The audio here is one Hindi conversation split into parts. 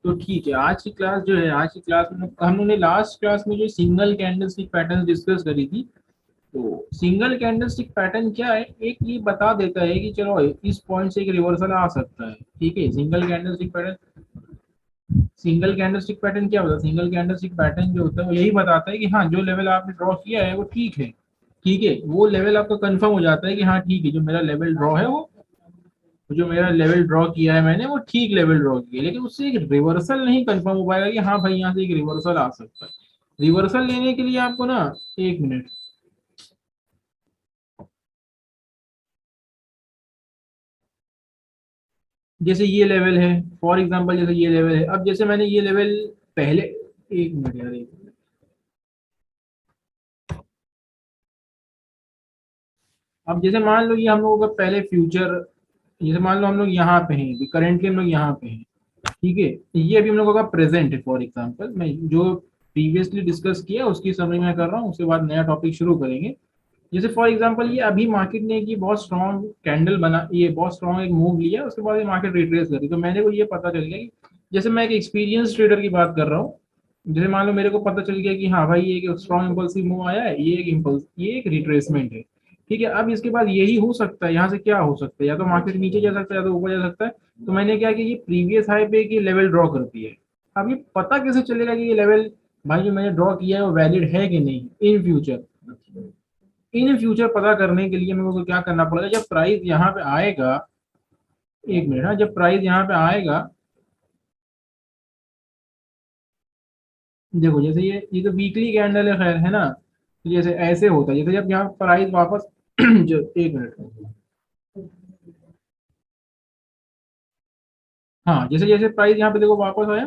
तो ठीक है, आज की क्लास जो है, आज की क्लास में हम लोगों ने लास्ट क्लास में जो सिंगल कैंडलस्टिक पैटर्न डिस्कस करी थी। तो सिंगल कैंडलस्टिक पैटर्न क्या है, एक ये बता देता है कि चलो इस पॉइंट से एक रिवर्सल आ सकता है। ठीक है, सिंगल कैंडलस्टिक पैटर्न क्या होता है, सिंगल कैंडलस्टिक पैटर्न जो होता है वो यही बताता है कि हाँ, जो लेवल आपने ड्रॉ किया है वो ठीक है। ठीक है, वो लेवल आपका कंफर्म हो जाता है कि हाँ ठीक है, जो मेरा लेवल ड्रॉ किया है मैंने, वो ठीक लेवल ड्रॉ किया है। लेकिन उससे एक रिवर्सल नहीं कंफर्म हो पाएगा कि हाँ भाई यहाँ से एक रिवर्सल आ सकता है। रिवर्सल लेने के लिए आपको ना, एक मिनट, जैसे ये लेवल है, फॉर एग्जांपल जैसे ये लेवल है, अब जैसे मैंने ये लेवल पहले, एक मिनट यार, एक मिनट। अब जैसे मान लो ये हम लोगों का पहले फ्यूचर, जैसे मान लो हम लोग यहाँ पे हैं, करंटली हम लोग यहाँ पे हैं। ठीक है, ये अभी हम लोगों का प्रेजेंट है। फॉर एग्जांपल मैं जो प्रीवियसली डिस्कस किया उसकी समरी में कर रहा हूँ, उसके बाद नया टॉपिक शुरू करेंगे। जैसे फॉर एग्जांपल ये अभी मार्केट ने की बहुत स्ट्रॉन्ग कैंडल बना, ये बहुत स्ट्रॉन्ग एक मूव लिया, उसके बाद ये मार्केट रिट्रेस करी, तो मैंने को ये पता चल गया कि, जैसे मैं एक एक्सपीरियंस ट्रेडर की बात कर रहा हूँ, जैसे मान लो मेरे को पता चल गया कि हाँ भाई ये एक स्ट्रॉन्ग इम्पल्सिव मूव आया है, ये एक रिट्रेसमेंट है। ठीक है, अब इसके बाद यही हो सकता है, यहाँ से क्या हो सकता है, या तो मार्केट नीचे जा सकता है या तो ऊपर जा सकता है। तो मैंने क्या कि ये प्रीवियस हाई पे की लेवल ड्रॉ करती है। अब ये पता कैसे चलेगा कि ये लेवल भाई जो मैंने ड्रॉ किया है वो वैलिड है कि नहीं इन फ्यूचर। इन फ्यूचर पता करने के लिए मेरे को क्या करना पड़ेगा, जब प्राइस यहाँ पे आएगा, एक मिनट, हाँ, जब प्राइस यहाँ पे आएगा, देखो जैसे ये तो वीकली कैंडल है, खैर है ना। तो जैसे ऐसे होता है, जैसे जब यहाँ प्राइस वापस जो, एक मिनट, हाँ, जैसे जैसे प्राइस यहाँ पे देखो वापस आया,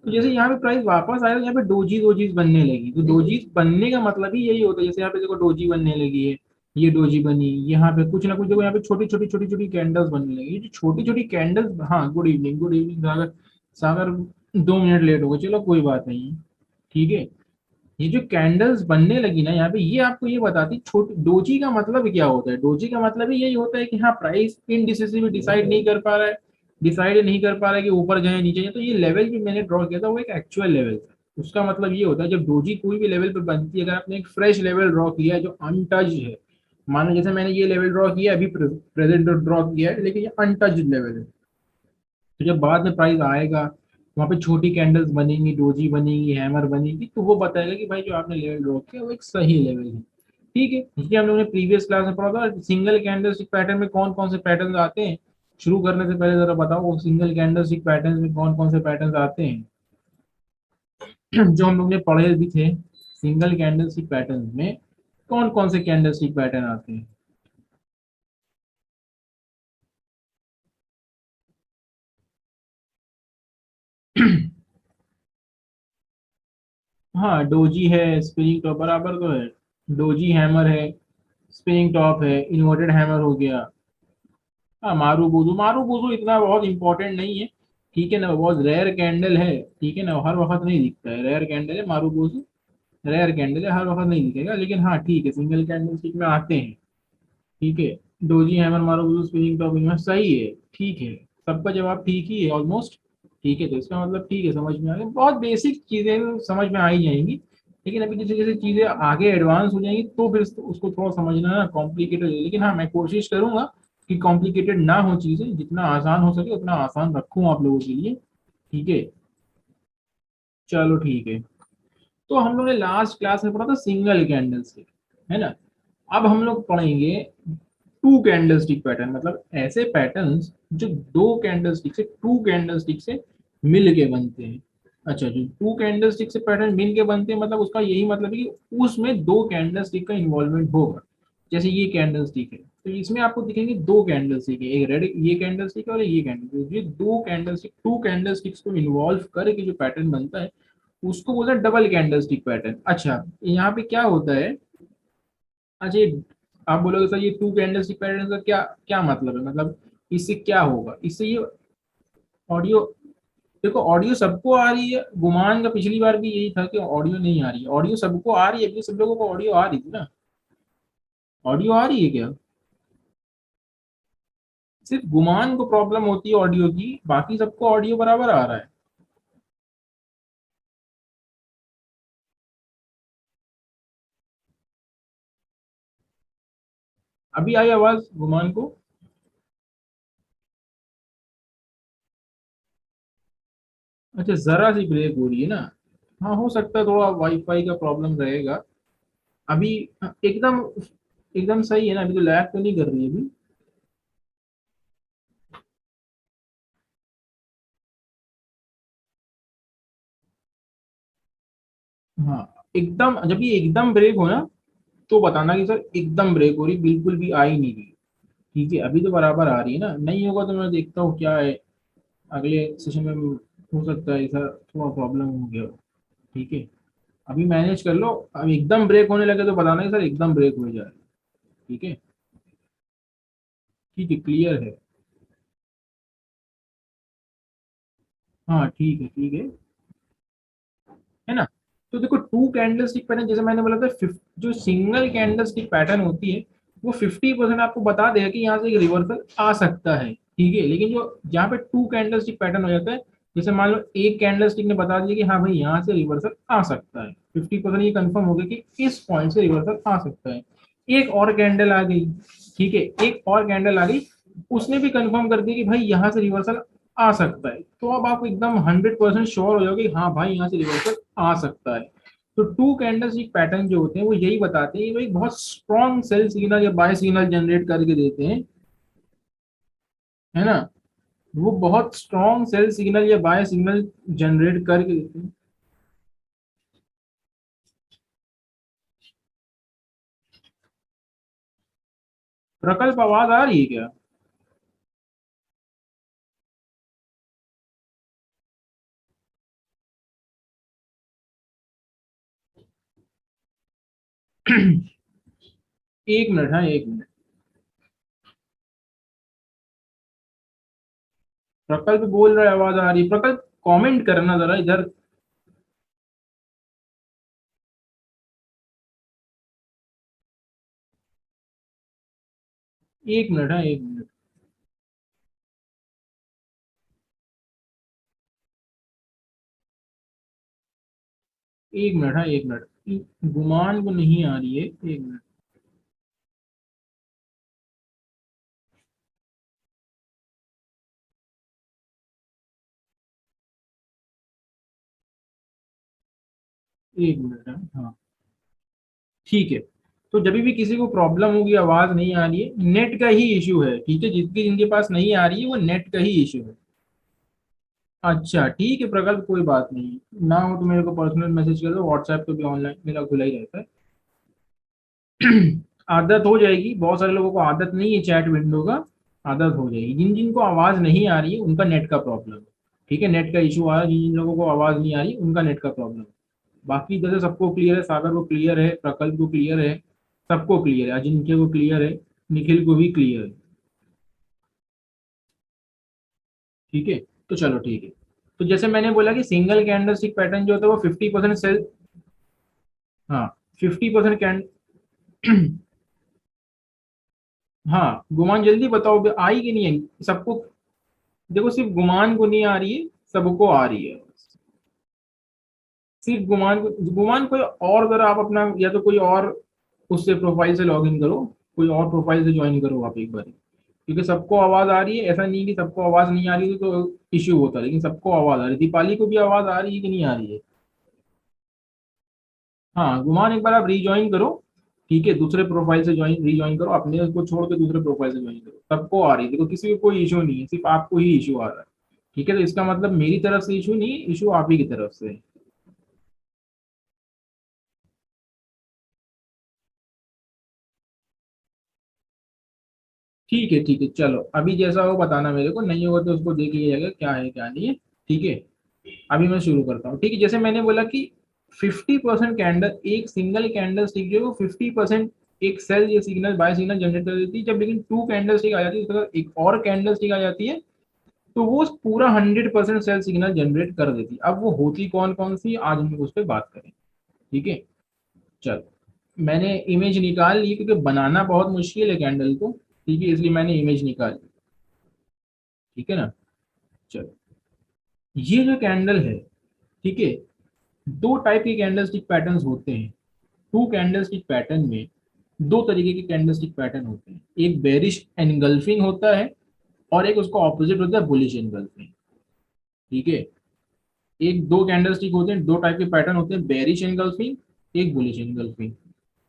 तो जैसे यहाँ पे प्राइस वापस आया तो यहाँ पे डोजी डोजीज बनने लगी। तो डोजीज बनने का मतलब ही यही होता है, जैसे यहाँ पे देखो डोजी बनने लगी है, ये डोजी बनी, यहाँ पे कुछ ना कुछ देखो, यहाँ पे छोटी छोटी छोटी छोटी कैंडल्स बनने लगी। ये जो छोटी छोटी कैंडल्स, हाँ, गुड इवनिंग, गुड इवनिंग सागर। सागर 2 मिनट लेट हो गए, चलो कोई बात नहीं। ठीक है, ये जो कैंडल्स बनने लगी ना यहाँ पे, ये आपको ये बताती, छोटी डोजी का मतलब क्या होता है। डोजी का मतलब ही यही होता है कि हाँ, प्राइस इनडिसिसिवली डिसाइड नहीं कर पा रहा है, डिसाइड नहीं कर पा रहा है कि ऊपर जाए नीचे जाए। तो ये लेवल भी मैंने ड्रॉ किया था, वो एक एक्चुअल लेवल था। उसका मतलब ये होता है, जब डोजी कोई भी लेवल पे बनती है, अगर आपने एक फ्रेश लेवल ड्रॉ किया है जो अनटच है, मानो जैसे मैंने ये लेवल ड्रॉ किया अभी, प्रेजेंट ड्रॉ किया है, लेकिन ये अनटच लेवल है। तो जब बाद में प्राइस आएगा, वहां पे छोटी कैंडल्स बनेंगी, डोजी बनेगी, हैमर बनेगी, तो वो बताएगा कि भाई जो आपने लेवल ड्रॉ किया वो एक सही लेवल है। ठीक है, इसलिए हम लोगों ने प्रीवियस क्लास में पढ़ा था सिंगल कैंडलस्टिक पैटर्न में कौन कौन से पैटर्न आते हैं। शुरू करने से पहले जरा बताओ, सिंगल कैंडलस्टिक पैटर्न में कौन कौन से पैटर्न आते हैं जो हम लोग ने पढ़े भी थे। सिंगल कैंडलस्टिक पैटर्न में कौन कौन से कैंडलस्टिक पैटर्न आते हैं? हाँ, डोजी है, स्प्रिंग टॉप बराबर तो है। डोजी हैमर है, स्पिनिंग टॉप है, इन्वर्टेड हैमर हो गया। हाँ, मारू बुजू इतना बहुत इंपॉर्टेंट नहीं है। ठीक है ना, बहुत रेयर कैंडल है। ठीक है ना, हर वक्त नहीं दिखता है, रेयर कैंडल है मारू बुजू, रेयर कैंडल है, हर वक्त नहीं दिखेगा, लेकिन हाँ ठीक है, सिंगल कैंडल स्टिक में आते हैं। ठीक है, डोजी हैमर मारू बुजू स्पिनिंग टॉप इनमें सही है। ठीक है, सबका जवाब ठीक ही है ऑलमोस्ट। ठीक है, तो इसका मतलब ठीक है, समझ में आ गया, बहुत बेसिक चीजें समझ में आ ही जाएंगी। लेकिन अभी जैसे जैसे चीजें आगे एडवांस हो जाएंगी तो फिर उसको थोड़ा समझना ना कॉम्प्लिकेटेड हो जाएगा। लेकिन हाँ, मैं कोशिश करूंगा कि कॉम्प्लिकेटेड ना हो चीजें, जितना आसान हो सके उतना आसान रखूं आप लोगों के लिए। ठीक है, चलो ठीक है। तो हम लोग ने लास्ट क्लास में पढ़ा था सिंगल कैंडल स्टिक, है ना। अब हम लोग पढ़ेंगे टू कैंडल स्टिक पैटर्न, मतलब ऐसे पैटर्न्स जो दो कैंडल स्टिक से, टू कैंडल स्टिक से मिल के बनते हैं। अच्छा, जो टू कैंडल स्टिक से पैटर्न मिल के बनते हैं, मतलब उसका यही मतलब है कि उसमें दो कैंडल स्टिक का इन्वॉल्वमेंट होगा। जैसे ये कैंडल स्टिक है, तो इसमें आपको दिखेंगे दो कैंडल स्टिक है, एक रेड, ये कैंडल स्टिक है, और ये कैंडल स्टिक। ये दो candlestick, two candlesticks को इन्वॉल्व करके जो पैटर्न बनता है उसको बोलते हैं डबल कैंडल स्टिक पैटर्न। अच्छा, यहाँ पे क्या होता है, अच्छा आप बोलोगे सर ये टू कैंडल स्टिक पैटर्न का क्या क्या मतलब है, मतलब इससे क्या होगा, इससे ये ऑडियो, देखो ऑडियो सबको आ रही है, गुमान का पिछली बार भी यही था कि ऑडियो नहीं आ रही है। ऑडियो सबको आ रही है, अभी सब लोगों को ऑडियो आ रही थी ना। ऑडियो आ रही है क्या? सिर्फ गुमान को प्रॉब्लम होती है ऑडियो की, बाकी सबको ऑडियो बराबर आ रहा है। अभी आई आवाज गुमान को? अच्छा, जरा सी ब्रेक हो रही है ना। हाँ, हो सकता है थोड़ा वाईफाई का प्रॉब्लम रहेगा अभी। एकदम एकदम सही है ना, अभी तो लैग तो नहीं कर रही है अभी? हाँ, एकदम जब ये एकदम ब्रेक हो ना, तो बताना कि सर एकदम ब्रेक हो रही, बिल्कुल भी आ ही नहीं रही। ठीक है, अभी तो बराबर आ रही है ना, नहीं होगा तो मैं देखता हूँ क्या है अगले सेशन में। हो सकता है ऐसा थोड़ा प्रॉब्लम हो गया हो। ठीक है, अभी मैनेज कर लो। अब एकदम ब्रेक होने लगे तो बताना कि सर एकदम ब्रेक हो जाए। ठीक है। ठीक है, क्लियर हाँ, ठीक है, ठीक है ना। तो देखो, टू कैंडल स्टिक पैटर्न जैसे मैंने बोला था, जो सिंगल कैंडल स्टिक पैटर्न होती है वो 50% आपको बता देगा कि यहाँ से एक रिवर्सल आ सकता है। ठीक है, लेकिन जो जहाँ पे टू कैंडल स्टिक पैटर्न हो जाता है, जैसे मान लो एक कैंडल स्टिक ने बता दिया कि हाँ भाई यहाँ से रिवर्सल आ सकता है, 50% ये कंफर्म हो गया कि इस पॉइंट से रिवर्सल आ सकता है। एक और कैंडल आ गई। ठीक है, एक और कैंडल आ गई, उसने भी कंफर्म कर दिया कि भाई यहाँ से रिवर्सल आ सकता है, तो अब आप एकदम 100% श्योर हो जाओगे हाँ भाई यहाँ से रिवर्सल आ सकता है। तो टू कैंडलस्टिक पैटर्न जो होते हैं वो यही बताते हैं कि भाई बहुत स्ट्रॉन्ग सेल सिग्नल या बाय सिग्नल जनरेट करके देते हैं, है ना। वो बहुत स्ट्रॉन्ग सेल सिग्नल या बाय सिग्नल जनरेट करके देते हैं। प्रकल्प, आवाज आ रही है क्या? एक मिनट, हाँ, एक मिनट। प्रकल्प बोल रहा है आवाज आ रही है, प्रकल्प कमेंट करना जरा इधर। एक मिनट, हाँ, एक मिनट। एक मिनट, हाँ, एक मिनट। गुमान को नहीं आ रही है, एक मिनट। एक मिनट, हाँ। ठीक है, तो जब भी किसी को प्रॉब्लम होगी, आवाज नहीं आ रही है, नेट का ही इशू है। ठीक है, जिनकी जिनके पास नहीं आ रही है वो नेट का ही इशू है। अच्छा, ठीक है प्रकल्प, कोई बात नहीं। ना हो तो मेरे को पर्सनल मैसेज कर दो, व्हाट्सएप पे भी ऑनलाइन मेरा खुला ही रहता है। आदत हो जाएगी, बहुत सारे लोगों को आदत नहीं है चैट विंडो का। आदत हो जाएगी, जिन जिनको आवाज नहीं आ रही है उनका नेट का प्रॉब्लम है। ठीक है, नेट का इशू आ रहा है, जिन जिन लोगों को आवाज नहीं आ रही उनका नेट का प्रॉब्लम है। बाकी जैसे सबको क्लियर है, सागर को क्लियर है, प्रकल्प को क्लियर है, सबको क्लियर है, अजिंक्य को क्लियर है, निखिल को भी क्लियर है। ठीक है, तो चलो ठीक है। तो जैसे मैंने बोला कि सिंगल कैंडल स्टिक पैटर्न जो होता है वो 50% सेल। हाँ, 50% कैंड हाँ, गुमान जल्दी बताओ आई कि नहीं आई सबको? देखो, सिर्फ गुमान को नहीं आ रही है, सबको आ रही है। सिर्फ गुमान को, गुमान कोई और, अगर आप अपना या तो कोई और उससे प्रोफाइल से लॉग इन करो, कोई और प्रोफाइल से ज्वाइन करो आप एक बार, क्योंकि सबको आवाज आ रही है। ऐसा नहीं कि सबको आवाज नहीं आ रही थी तो इश्यू होता, लेकिन सबको आवाज आ रही है। दीपाली को भी आवाज आ रही है कि नहीं आ रही है? हाँ, गुमान एक बार आप रीज्वाइन करो। ठीक है, दूसरे प्रोफाइल से ज्वाइन रीज्वाइन करो, अपने को छोड़ के दूसरे प्रोफाइल से ज्वाइन करो, सबको आ रही है। देखो, किसी को कोई इशू नहीं है, सिर्फ आपको ही इशू आ रहा है। ठीक है, तो इसका मतलब मेरी तरफ से इशू नहीं है, इशू आप ही की तरफ से है। ठीक है, ठीक है, चलो अभी जैसा हो बताना मेरे को, नहीं होगा तो उसको देख लिया जाएगा क्या है क्या नहीं है। ठीक है, अभी मैं शुरू करता हूँ। ठीक है, जैसे मैंने बोला कि 50% कैंडल, एक सिंगल कैंडल स्टिक जो है वो 50% एक सेल या सिग्नल बाय सिग्नल जनरेट कर देती है। जब लेकिन टू कैंडल स्टिक आ जाती है, उसके बाद एक और कैंडल स्टिक आ जाती है, तो वो पूरा 100% सेल सिग्नल जनरेट कर देती है। अब वो होती कौन कौन सी, आज हम लोग उस पर बात करें। ठीक है, चलो मैंने इमेज निकाल ली, क्योंकि बनाना बहुत मुश्किल है कैंडल को। ठीक है, इसलिए मैंने इमेज निकाल ली। ठीक है ना। चलो, ये जो कैंडल है, ठीक है, दो टाइप के कैंडल स्टिक पैटर्न्स होते हैं टू कैंडल स्टिक पैटर्न में। दो तरीके के कैंडलस्टिक पैटर्न होते हैं, एक बेरिश एनगल्फिंग होता है और एक उसका ऑपोजिट होता है बुलिश एनगल्फिंग। ठीक है, एक दो कैंडलस्टिक होते हैं, दो टाइप के पैटर्न होते हैं, बेरिश एनगल्फिंग, एक बुलिश एनगल्फिंग।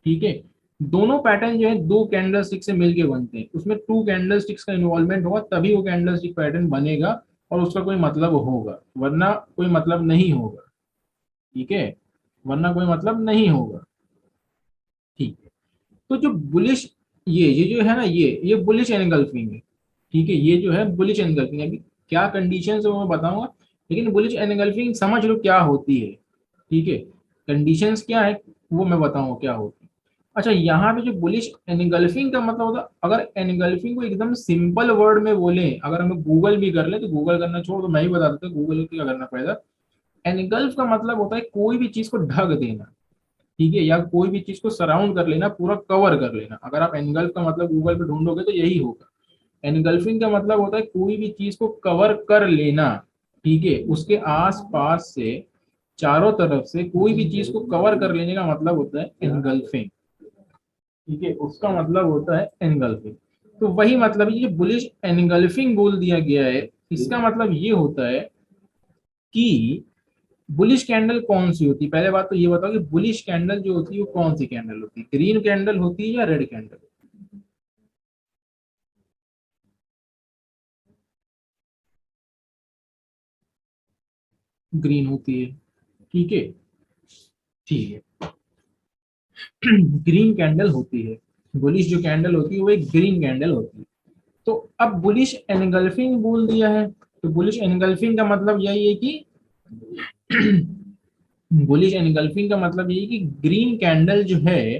ठीक है, दोनों पैटर्न जो है दो कैंडलस्टिक से मिलके बनते हैं, उसमें टू कैंडलस्टिक्स का इन्वॉल्वमेंट होगा तभी वो कैंडलस्टिक पैटर्न बनेगा और उसका कोई मतलब होगा, वरना कोई मतलब नहीं होगा। ठीक है, वरना कोई मतलब नहीं होगा। ठीक है, तो जो बुलिश, ये जो है ना, ये बुलिश एनगल्फिंग है। ठीक है, ये जो है बुलिश एनगल्फिंग है। अभी क्या कंडीशन है वो मैं बताऊंगा, लेकिन बुलिश एनगल्फिंग समझ लो क्या होती है। ठीक है, कंडीशंस क्या है वो मैं बताऊंगा क्या होती है। अच्छा, यहाँ पे जो बुलिश एनगल्फिंग का मतलब होता है, अगर एनगल्फिंग को एकदम सिंपल वर्ड में बोले, अगर हम गूगल भी कर ले तो गूगल करना छोड़, तो मैं ही बता देता हूँ गूगल को क्या करना पड़ेगा। एनगल्फ का मतलब होता है कोई भी चीज को ढक देना। ठीक है, या कोई भी चीज को सराउंड कर लेना, पूरा कवर कर लेना। अगर आप एनगल्फ का मतलब गूगल पे ढूंढोगे तो यही होगा। एनगल्फिंग का मतलब होता है कोई भी चीज को कवर कर लेना। ठीक है, उसके आस पास से चारों तरफ से कोई भी चीज को कवर कर लेने का मतलब होता है एनगल्फिंग। ठीक है, उसका मतलब होता है एनगल्फिंग। तो वही मतलब ये बुलिश एनगल्फिंग बोल दिया गया है, इसका मतलब ये होता है कि बुलिश कैंडल कौन सी होती है। पहले बात तो ये बताओ कि बुलिश कैंडल जो होती है वो कौन सी कैंडल होती है, ग्रीन कैंडल होती है या रेड कैंडल। ग्रीन होती है। ठीक है, ठीक है। ग्रीन कैंडल होती है, बुलिश जो कैंडल होती है वो एक ग्रीन कैंडल होती है। तो अब बुलिश एनगल्फिंग बोल दिया है, तो बुलिश एनगल्फिंग का मतलब यही है कि बुलिश एनगल्फिंग का मतलब यही है कि ग्रीन कैंडल जो है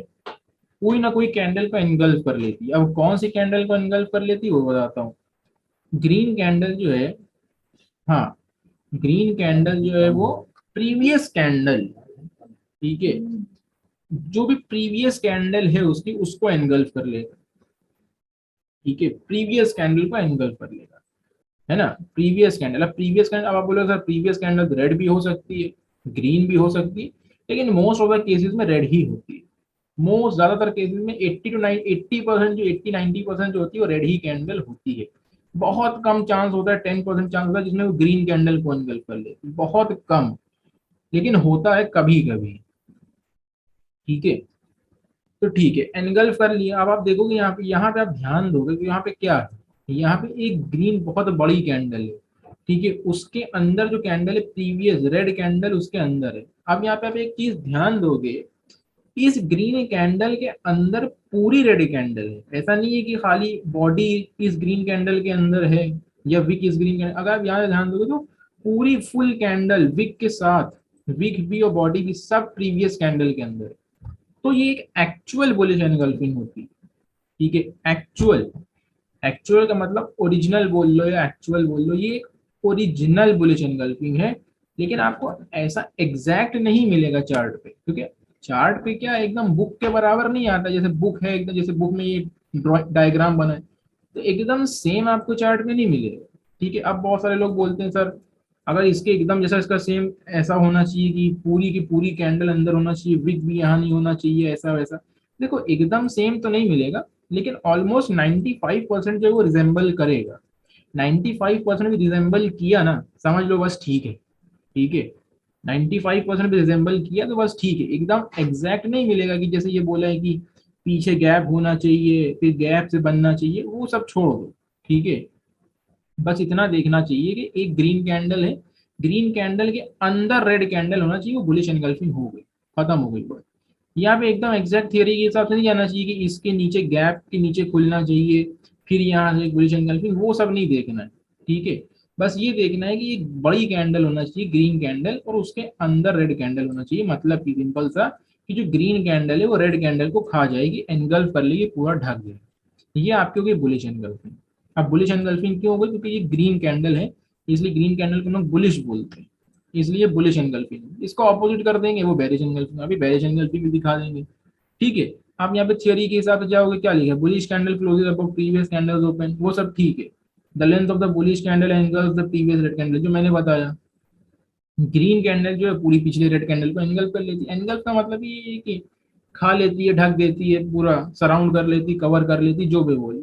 कोई ना कोई कैंडल को एनगल्फ कर लेती है। अब कौन सी कैंडल को एनगल्फ कर लेती है वो बताता हूँ। ग्रीन कैंडल जो है, हाँ, ग्रीन कैंडल जो है वो प्रीवियस कैंडल, ठीक है, जो भी प्रीवियस कैंडल है उसकी, उसको एनगल्फ कर लेगा। ठीक है, प्रीवियस कैंडल को एनगल्फ कर लेगा, है ना। प्रीवियस कैंडल, अब प्रीवियस कैंडल, अब आप बोलोगे सर प्रीवियस कैंडल रेड भी हो सकती है, ग्रीन भी हो सकती है, लेकिन मोस्ट ऑफ द केसेस में रेड ही होती है। मोस्ट ज्यादातर केसेस में 80 जो 80-90% जो होती है वो रेड ही कैंडल होती है। बहुत कम चांस होता है, 10% चांस होता है जिसमें वो ग्रीन कैंडल को एनगल्फ कर लेती है, बहुत कम, लेकिन होता है कभी कभी। ठीक है, तो ठीक है, एनगल्फ कर लिया। अब आप देखोगे यहाँ पे आप ध्यान दोगे कि यहाँ पे क्या है, यहाँ पे एक ग्रीन बहुत बड़ी कैंडल है। ठीक है, उसके अंदर जो कैंडल है प्रीवियस रेड कैंडल उसके अंदर है। अब यहाँ पे आप एक चीज ध्यान दोगे, इस ग्रीन कैंडल के अंदर पूरी रेड कैंडल है। ऐसा नहीं है कि खाली बॉडी इस ग्रीन कैंडल के अंदर है या विक इस ग्रीन कैंडल। अगर आप यहाँ ध्यान दोगे तो पूरी फुल कैंडल विक के साथ, विक भी और बॉडी भी सब प्रीवियस कैंडल के अंदर है। तो ये एक एक्चुअल बुलिश एनगल्फिंग होती है। ठीक है, एक्चुअल, एक्चुअल का मतलब ओरिजिनल बोल लो या एक्चुअल बोल लो, ये ओरिजिनल बुलिश एनगल्फिंग है। लेकिन आपको ऐसा एग्जैक्ट नहीं मिलेगा चार्ट पे, क्योंकि चार्ट पे क्या एकदम बुक के बराबर नहीं आता। जैसे बुक है एकदम, जैसे बुक में ये डायग्राम बना है तो एकदम सेम आपको चार्ट में नहीं मिलेगा। ठीक है, अब बहुत सारे लोग बोलते हैं सर अगर इसके एकदम जैसा इसका सेम ऐसा होना चाहिए कि पूरी की पूरी कैंडल अंदर होना चाहिए, विग भी यहाँ नहीं होना चाहिए, ऐसा वैसा। देखो एकदम सेम तो नहीं मिलेगा, लेकिन ऑलमोस्ट 95% जो वो रिजेंबल करेगा। 95% भी रिजेंबल किया ना, समझ लो बस ठीक है। ठीक है, 95% भी रिजेंबल किया तो बस ठीक है। एकदम एग्जैक्ट नहीं मिलेगा कि जैसे ये बोला है कि पीछे गैप होना चाहिए फिर गैप से बनना चाहिए, वो सब छोड़ दो। ठीक है, बस इतना देखना चाहिए कि एक ग्रीन कैंडल है, ग्रीन कैंडल के अंदर रेड कैंडल होना चाहिए, वो बुलिश एनगल्फिंग हो गई, खत्म हो गई बात। यहाँ पे एकदम एग्जैक्ट थियरी के हिसाब से नहीं जाना चाहिए कि इसके नीचे गैप के नीचे खुलना चाहिए फिर यहाँ से बुलिश एनगल्फिंग, वो सब नहीं देखना है। ठीक है, बस ये देखना है कि एक बड़ी कैंडल होना चाहिए ग्रीन कैंडल और उसके अंदर रेड कैंडल होना चाहिए, मतलब कि सिंपल सा कि जो ग्रीन कैंडल है वो रेड कैंडल को खा जाएगी, एनगल्फ कर लेगी, पूरा ढक देगी। ये आपकी होगी बुलिश एनगल्फिंग। अब बुलिश एनगल्फिंग क्यों हो गई, क्योंकि ये ग्रीन कैंडल है, इसलिए ग्रीन कैंडल को लोग बुलिश बोलते हैं, इसलिए बुलिश एनगल्फिंग। इसको ऑपोजिट कर देंगे वो बेरिश एनगल्फिंग, अभी बेरिश एनगल्फिंग भी दिखा देंगे। ठीक है, आप यहाँ पे थियरी के हिसाब से जाओगे, क्या लिखा है, bullish candle closes above previous candles open, वो सब ठीक है। The length of the bullish candle engulfs the previous red candle, जो मैंने बताया। ग्रीन कैंडल जो है पूरी पिछले रेड कैंडल को एंगल कर लेती है। एंगल का मतलब ये है कि खा लेती है, ढक देती है, पूरा सराउंड कर लेती, कवर कर लेती, जो भी बोले।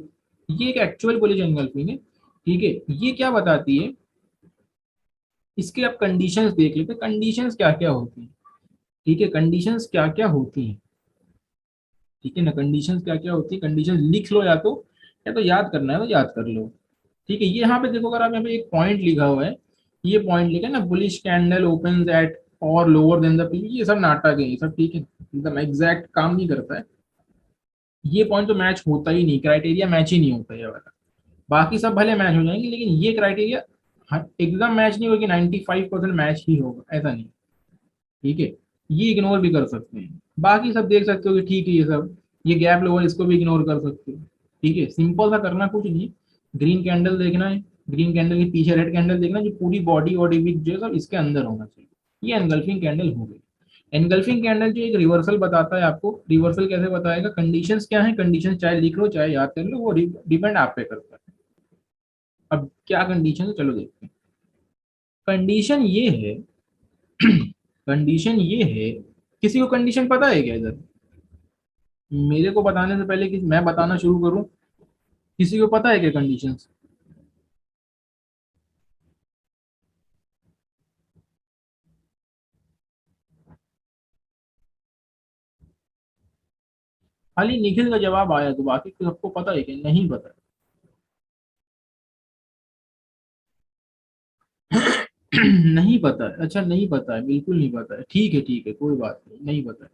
ये एक एक्चुअल बुलिश एंगल्फिंग है। ठीक है, ये क्या बताती है, इसके आप कंडीशंस देख लेते, कंडीशंस क्या क्या होती हैं। ठीक है, कंडीशंस क्या क्या होती हैं। ठीक है ना, कंडीशंस क्या क्या होती है, कंडीशंस लिख लो, या तो याद करना है तो याद कर लो। ठीक है, ये यहाँ पे देखो, अगर आप यहाँ पे एक पॉइंट लिखा हुआ है, ये पॉइंट लिखा है ना, बुलिश कैंडल ओपन एट और लोअर देन द पीवी, ये सब नाटक है, ये सब ठीक है, एकदम एग्जैक्ट काम नहीं करता है। ये पॉइंट तो मैच होता ही नहीं, क्राइटेरिया मैच ही नहीं होता ये वाला। बाकी सब भले मैच हो जाएंगे, लेकिन ये क्राइटेरिया एकदम मैच नहीं होगी, 95% मैच ही होगा, ऐसा नहीं। ठीक है, ये इग्नोर भी कर सकते हैं, बाकी सब देख सकते हो कि ठीक है, ये सब, ये गैप लेवल इसको भी इग्नोर कर सकते हो। ठीक है, सिंपल सा करना कुछ नहीं है, ग्रीन कैंडल देखना है, ग्रीन कैंडल के पीछे रेड कैंडल देखना है, जो पूरी बॉडी बॉडी विथ जो है सब इसके अंदर होना चाहिए, ये एनगल्फिंग कैंडल हो गई। एनगल्फिंग कैंडल जो एक रिवर्सल बताता है आपको, रिवर्सल कैसे बताएगा, कंडीशंस क्या है, कंडीशन चाहे लिख लो चाहे याद कर लो, वो डिपेंड आप पे करता है। अब क्या कंडीशन है, चलो देखते हैं। कंडीशन ये है, कंडीशन ये है, किसी को कंडीशन पता है क्या इधर, मेरे को बताने से पहले कि मैं बताना शुरू करूं, किसी को पता है क्या कंडीशंस। खाली निखिल का जवाब आया, तो बाकी तो सबको पता है कि नहीं पता है। नहीं पता है, अच्छा नहीं पता है, बिल्कुल नहीं पता है, ठीक है कोई बात नहीं, नहीं पता है।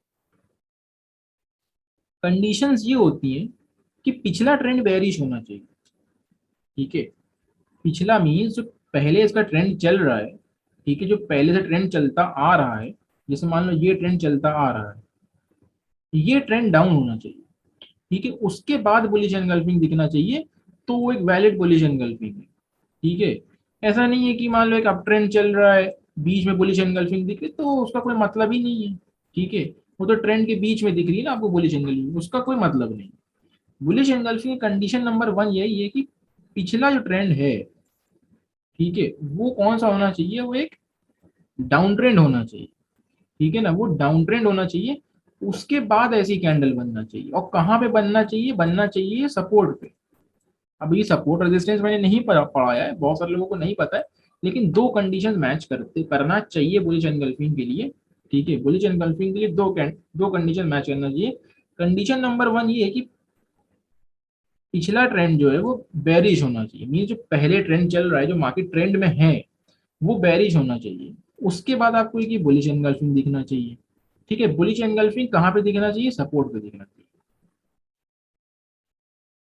कंडीशंस ये होती हैं कि पिछला ट्रेंड बेयरिश होना चाहिए। ठीक है, पिछला मीन्स जो पहले इसका ट्रेंड चल रहा है, ठीक है, जो पहले से ट्रेंड चलता आ रहा है, जैसे मान लो ये ट्रेंड चलता आ रहा है, ये ट्रेंड डाउन होना चाहिए। ठीक है, उसके बाद बुलिश एनगल्फिंग दिखना चाहिए, तो वो एक वैलिड बुलिश एनगल्फिंग है। ठीक है, ऐसा नहीं है कि मान लो एक अप ट्रेंड चल रहा है, बीच में बुलिश एनगल्फिंग दिख रही, तो उसका कोई मतलब ही नहीं है। ठीक है, वो तो ट्रेंड के बीच में दिख रही है ना आपको बुलिश एनगल्फिंग, उसका कोई मतलब नहीं। Bullish engulfing condition number one यही है कि पिछला जो ट्रेंड है, ठीक है, वो कौन सा होना चाहिए, वो एक डाउन ट्रेंड होना चाहिए। ठीक है ना, वो डाउन ट्रेंड होना चाहिए, उसके बाद ऐसी कैंडल बनना चाहिए, और कहाँ पे बनना चाहिए, बनना चाहिए सपोर्ट पे। अब ये सपोर्ट रेजिस्टेंस मैंने नहीं पढ़ाया है, बहुत सारे लोगों को नहीं पता है, लेकिन दो कंडीशन मैच करते करना चाहिए बुलिश एनगल्फिंग के लिए। ठीक है, बुलिश एनगल्फिंग के लिए दो कंडीशन मैच करना चाहिए। कंडीशन नंबर वन ये है कि पिछला ट्रेंड जो है वो बेरिश होना चाहिए, मीन जो पहले ट्रेंड चल रहा है, जो मार्केट ट्रेंड में है, वो बेरिश होना चाहिए। उसके बाद आपको एक बुलिश एनगल्फिंग दिखना चाहिए। ठीक है, बुलिश एनगल्फिंग कहाँ पे दिखना चाहिए, सपोर्ट पे दिखना चाहिए।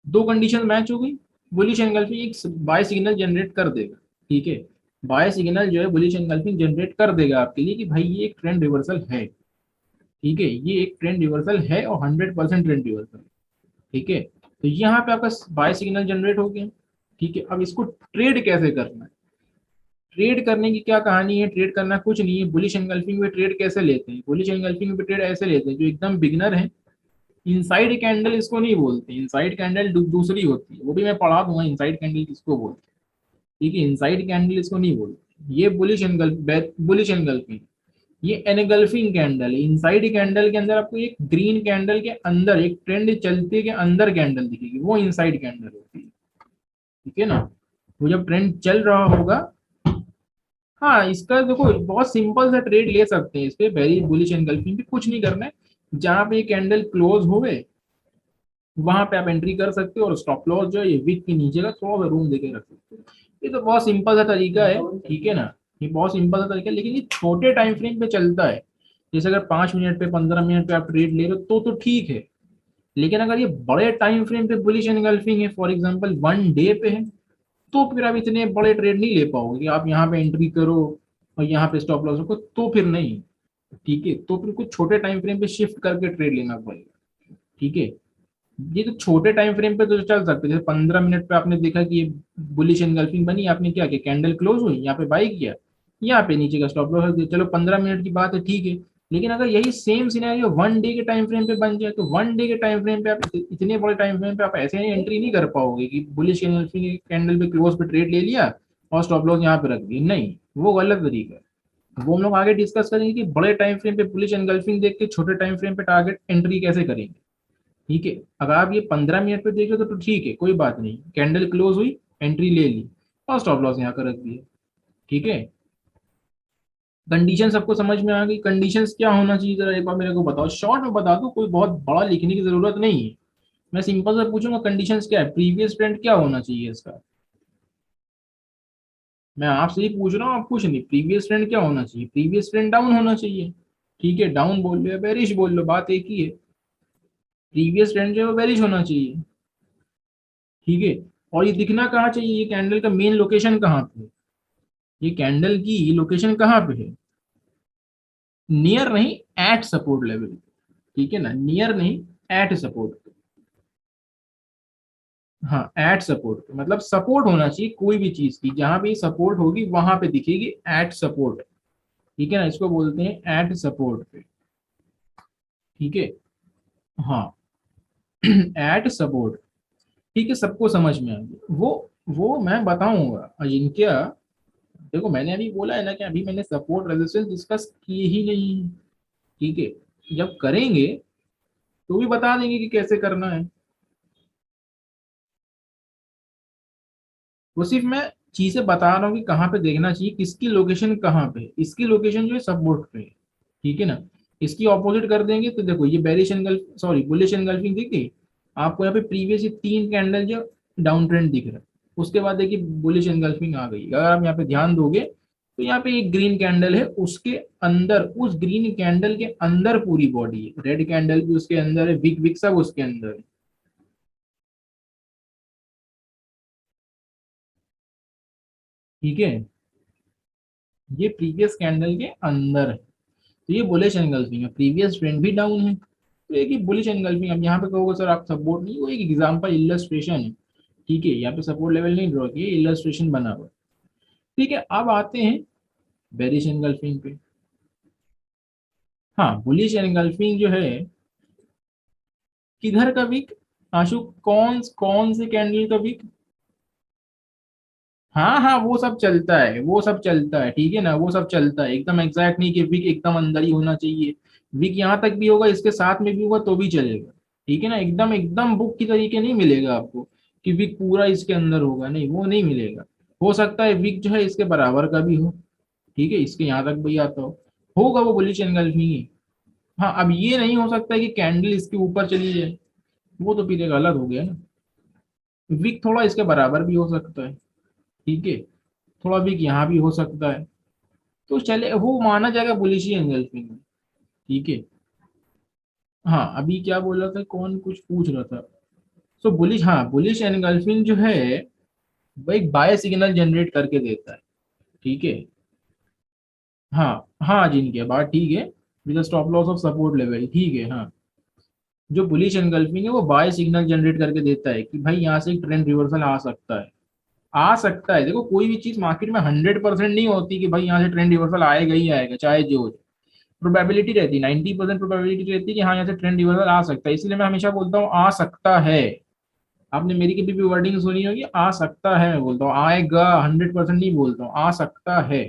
दो कंडीशन मैच हो गई, बुलिश एनगल्फिंग एक बाय सिग्नल जनरेट कर देगा। ठीक है, बाय सिग्नल जो है बुलिश एनगल्फिंग जनरेट कर देगा आपके लिए कि भाई ये एक ट्रेंड रिवर्सल है। ठीक है, ये एक ट्रेंड रिवर्सल है और 100% ट्रेंड रिवर्सल है। ठीक है, तो यहाँ पे आपका बाय सिग्नल जनरेट हो गया। ठीक है, अब इसको ट्रेड कैसे करना है, ट्रेड करने की क्या कहानी है, ट्रेड करना कुछ नहीं है। बुलिश एनगल्फिंग में ट्रेड कैसे लेते हैं, बुलिश एनगल्फिंग में ट्रेड ऐसे लेते हैं, जो एकदम बिगनर है, इनसाइड कैंडल इसको नहीं बोलते, इनसाइड कैंडल दूसरी होती है, वो भी मैं पढ़ा दूंगा इनसाइड कैंडल किसको बोलते हैं। ठीक है, इनसाइड कैंडल इसको नहीं बोलते, ये बुलिश एनगल्फिंग, ये एनगल्फिंग कैंडल है। इनसाइड कैंडल के अंदर आपको एक ग्रीन कैंडल के अंदर एक ट्रेंड चलते के अंदर कैंडल दिखेगी, वो इनसाइड कैंडल होती है। ठीक है ना, वो जब ट्रेंड चल रहा होगा, हाँ, इसका देखो बहुत सिंपल सा ट्रेड ले सकते हैं इस पे, वेरी बुलिश एनगल्फिंग भी कुछ नहीं करना है, जहां पे कैंडल क्लोज हो गए वहां पे आप एंट्री कर सकते हो, और स्टॉप लॉस जो है ये विक के नीचे का थोड़ा सा रूम देके रख सकते हो। ये तो बहुत सिंपल सा तरीका है। ठीक है ना, ये बहुत सिंपल सा तरीका है, लेकिन ये छोटे टाइम फ्रेम पे चलता है। जैसे अगर 5 मिनट पे 15 मिनट पे आप ट्रेड ले रहे हो तो ठीक है, लेकिन अगर ये बड़े टाइम फ्रेम पे बुलिश एनगल्फिंग है, फॉर एग्जांपल 1 डे पे है, तो फिर आप इतने बड़े ट्रेड नहीं ले पाओगे कि आप यहाँ पे एंट्री करो और यहाँ पे स्टॉप लॉस रखो, तो फिर नहीं। ठीक है, तो फिर कुछ छोटे टाइम फ्रेम पे शिफ्ट करके ट्रेड लेना पड़ेगा। ठीक है, ये तो छोटे टाइम फ्रेम पे तो चल सकते हैं, जैसे 15 मिनट पे आपने देखा कि ये बुलिश एनगल्फिंग बनी, आपने क्या किया, कैंडल क्लोज हुई, यहाँ पे बाई किया, यहाँ पे नीचे का स्टॉप लॉस रख दिया, चलो 15 मिनट की बात है, ठीक है। लेकिन अगर यही सेम सिनेरियो 1 डे के टाइम फ्रेम पे बन जाए, तो 1 डे के टाइम फ्रेम पे आप इतने बड़े टाइम फ्रेम पे आप ऐसे ही एंट्री नहीं कर पाओगे कि बुलिश एनगल्फिंग कैंडल पे क्लोज पे ट्रेड ले लिया और स्टॉप लॉस यहाँ पे रख दिया, नहीं, वो गलत तरीका है। वो हम लोग आगे डिस्कस करेंगे कि बड़े टाइम फ्रेम पे बुलिश एनगल्फिंग देख के छोटे टाइम फ्रेम पे टारगेट एंट्री कैसे करेंगे। ठीक है, अगर आप ये 15 मिनट पे देख रहे हो तो ठीक है, कोई बात नहीं, कैंडल क्लोज हुई, एंट्री ले ली और स्टॉप लॉस यहाँ कर रख दिया। ठीक है, कंडीशन सबको समझ में आ गई। कंडीशंस क्या होना चाहिए जरा एक बार मेरे को बताओ, शॉर्ट में बता दो, कोई बहुत बड़ा लिखने की जरूरत नहीं है। मैं सिंपल से पूछूंगा कंडीशंस क्या है, प्रीवियस ट्रेंड क्या होना चाहिए इसका। मैं आपसे ही पूछ रहा हूँ, आप कुछ नहीं, प्रीवियस ट्रेंड क्या होना चाहिए, प्रीवियस ट्रेंड डाउन होना चाहिए। ठीक है, डाउन बोल लो या बेरिश बोल लो, बात एक ही है। प्रीवियस ट्रेंड जो है वो बेरिश होना चाहिए। ठीक है, और ये दिखना कहाँ चाहिए, ये कैंडल का मेन लोकेशन कहाँ पे है, ये कैंडल की लोकेशन कहाँ पे है, नियर नहीं, एट सपोर्ट लेवल। ठीक है ना, नियर नहीं, एट सपोर्ट। हाँ, एट सपोर्ट मतलब सपोर्ट होना चाहिए कोई भी चीज की, जहां भी सपोर्ट होगी वहां पे दिखेगी एट सपोर्ट। ठीक है ना, इसको बोलते हैं एट सपोर्ट पे। ठीक है, हाँ एट सपोर्ट। ठीक है, सबको समझ में आ गया वो मैं बताऊंगा अजिंक्य। देखो मैंने अभी बोला है ना कि अभी मैंने सपोर्ट रेजिस्टेंस डिस्कस किए ही नहीं है। ठीक है, जब करेंगे तो भी बता देंगे कि कैसे करना है। वो सिर्फ मैं चीजें बता रहा हूँ कि कहाँ पे देखना चाहिए, किसकी लोकेशन कहाँ पे है। इसकी लोकेशन जो है सपोर्ट पे है। ठीक है ना, इसकी ऑपोजिट कर देंगे तो देखो ये bearish angle, sorry bullish engulfing दिख गई आपको यहाँ पे, प्रीवियस ये 3 कैंडल जो डाउन ट्रेंड दिख रहा है, उसके बाद देखिए बुलिश एंगल्फिंग आ गई। अगर आप यहाँ पे ध्यान दोगे तो यहाँ पे एक ग्रीन कैंडल है, उसके अंदर, उस ग्रीन कैंडल के अंदर पूरी बॉडी है, रेड कैंडल भी उसके अंदर है, विक विक सब उसके अंदर है। ठीक है, ये प्रीवियस कैंडल के अंदर है, तो ये बुलिश एंगल्फिंग है, प्रीवियस ट्रेंड भी डाउन है, तो एक ही बुलिश एंगल्फिंग। अब यहाँ पे कहोगे सर आप सपोर्ट नहीं, वो एक एग्जांपल इलस्ट्रेशन है। ठीक है, यहाँ पे सपोर्ट लेवल नहीं ड्रॉ किया, इलस्ट्रेशन बना हुआ है। ठीक है, अब आते हैं बेरिश एंगल्फिंग पे। हाँ, बुलिश एंगल्फिंग जो है, किधर का वीक, आशु, कौन कौन से कैंडल का वीक। हाँ हाँ, वो सब चलता है, वो सब चलता है, ठीक है ना, वो सब चलता है, एकदम एग्जैक्ट नहीं कि विक एकदम अंदर ही होना चाहिए। विक यहाँ तक भी होगा, इसके साथ में भी होगा तो भी चलेगा। ठीक है ना, एकदम एकदम बुक की तरीके नहीं मिलेगा आपको कि विक पूरा इसके अंदर होगा, नहीं वो नहीं मिलेगा। हो सकता है विक जो है इसके बराबर का भी हो। ठीक है, इसके यहाँ तक भी आता हो, होगा वो बुलिश एंगल्फिंग ही। हाँ, अब ये नहीं हो सकता है कि कैंडल इसके ऊपर चली जाए, वो तो फिर गलत हो गया ना। विक थोड़ा इसके बराबर भी हो सकता है। ठीक है, थोड़ा विक यहाँ भी हो सकता है, तो चले वो माना जाएगा बुलिश ही एंगल्फिंग में। ठीक है, हाँ अभी क्या बोल रहा था, कौन कुछ पूछ रहा था। सो बुलिश, हाँ बुलिश एनगल्फिंग जो है वो एक बाय सिग्नल जनरेट करके देता है। ठीक है, हाँ हाँ जिनकी बात ठीक है, with stop loss of support level, ठीक है हाँ। जो बुलिश एनगल्फिंग है वो बाय सिग्नल जनरेट करके देता है कि भाई यहाँ से एक ट्रेंड रिवर्सल आ सकता है। आ सकता है, देखो कोई भी चीज मार्केट में 100% नहीं होती कि भाई यहाँ से ट्रेंड रिवर्सल आएगा ही आएगा, चाहे जो हो। प्रोबेबिलिटी रहती है, 90% प्रोबेबिलिटी रहती है कि हाँ यहाँ से ट्रेंड रिवर्सल आ सकता है, इसलिए मैं हमेशा बोलता हूँ आ सकता है। आपने मेरी कभी भी वर्डिंग सुनी होगी, आ सकता है मैं बोलता हूँ, आएगा 100% नहीं बोलता हूँ, आ सकता है।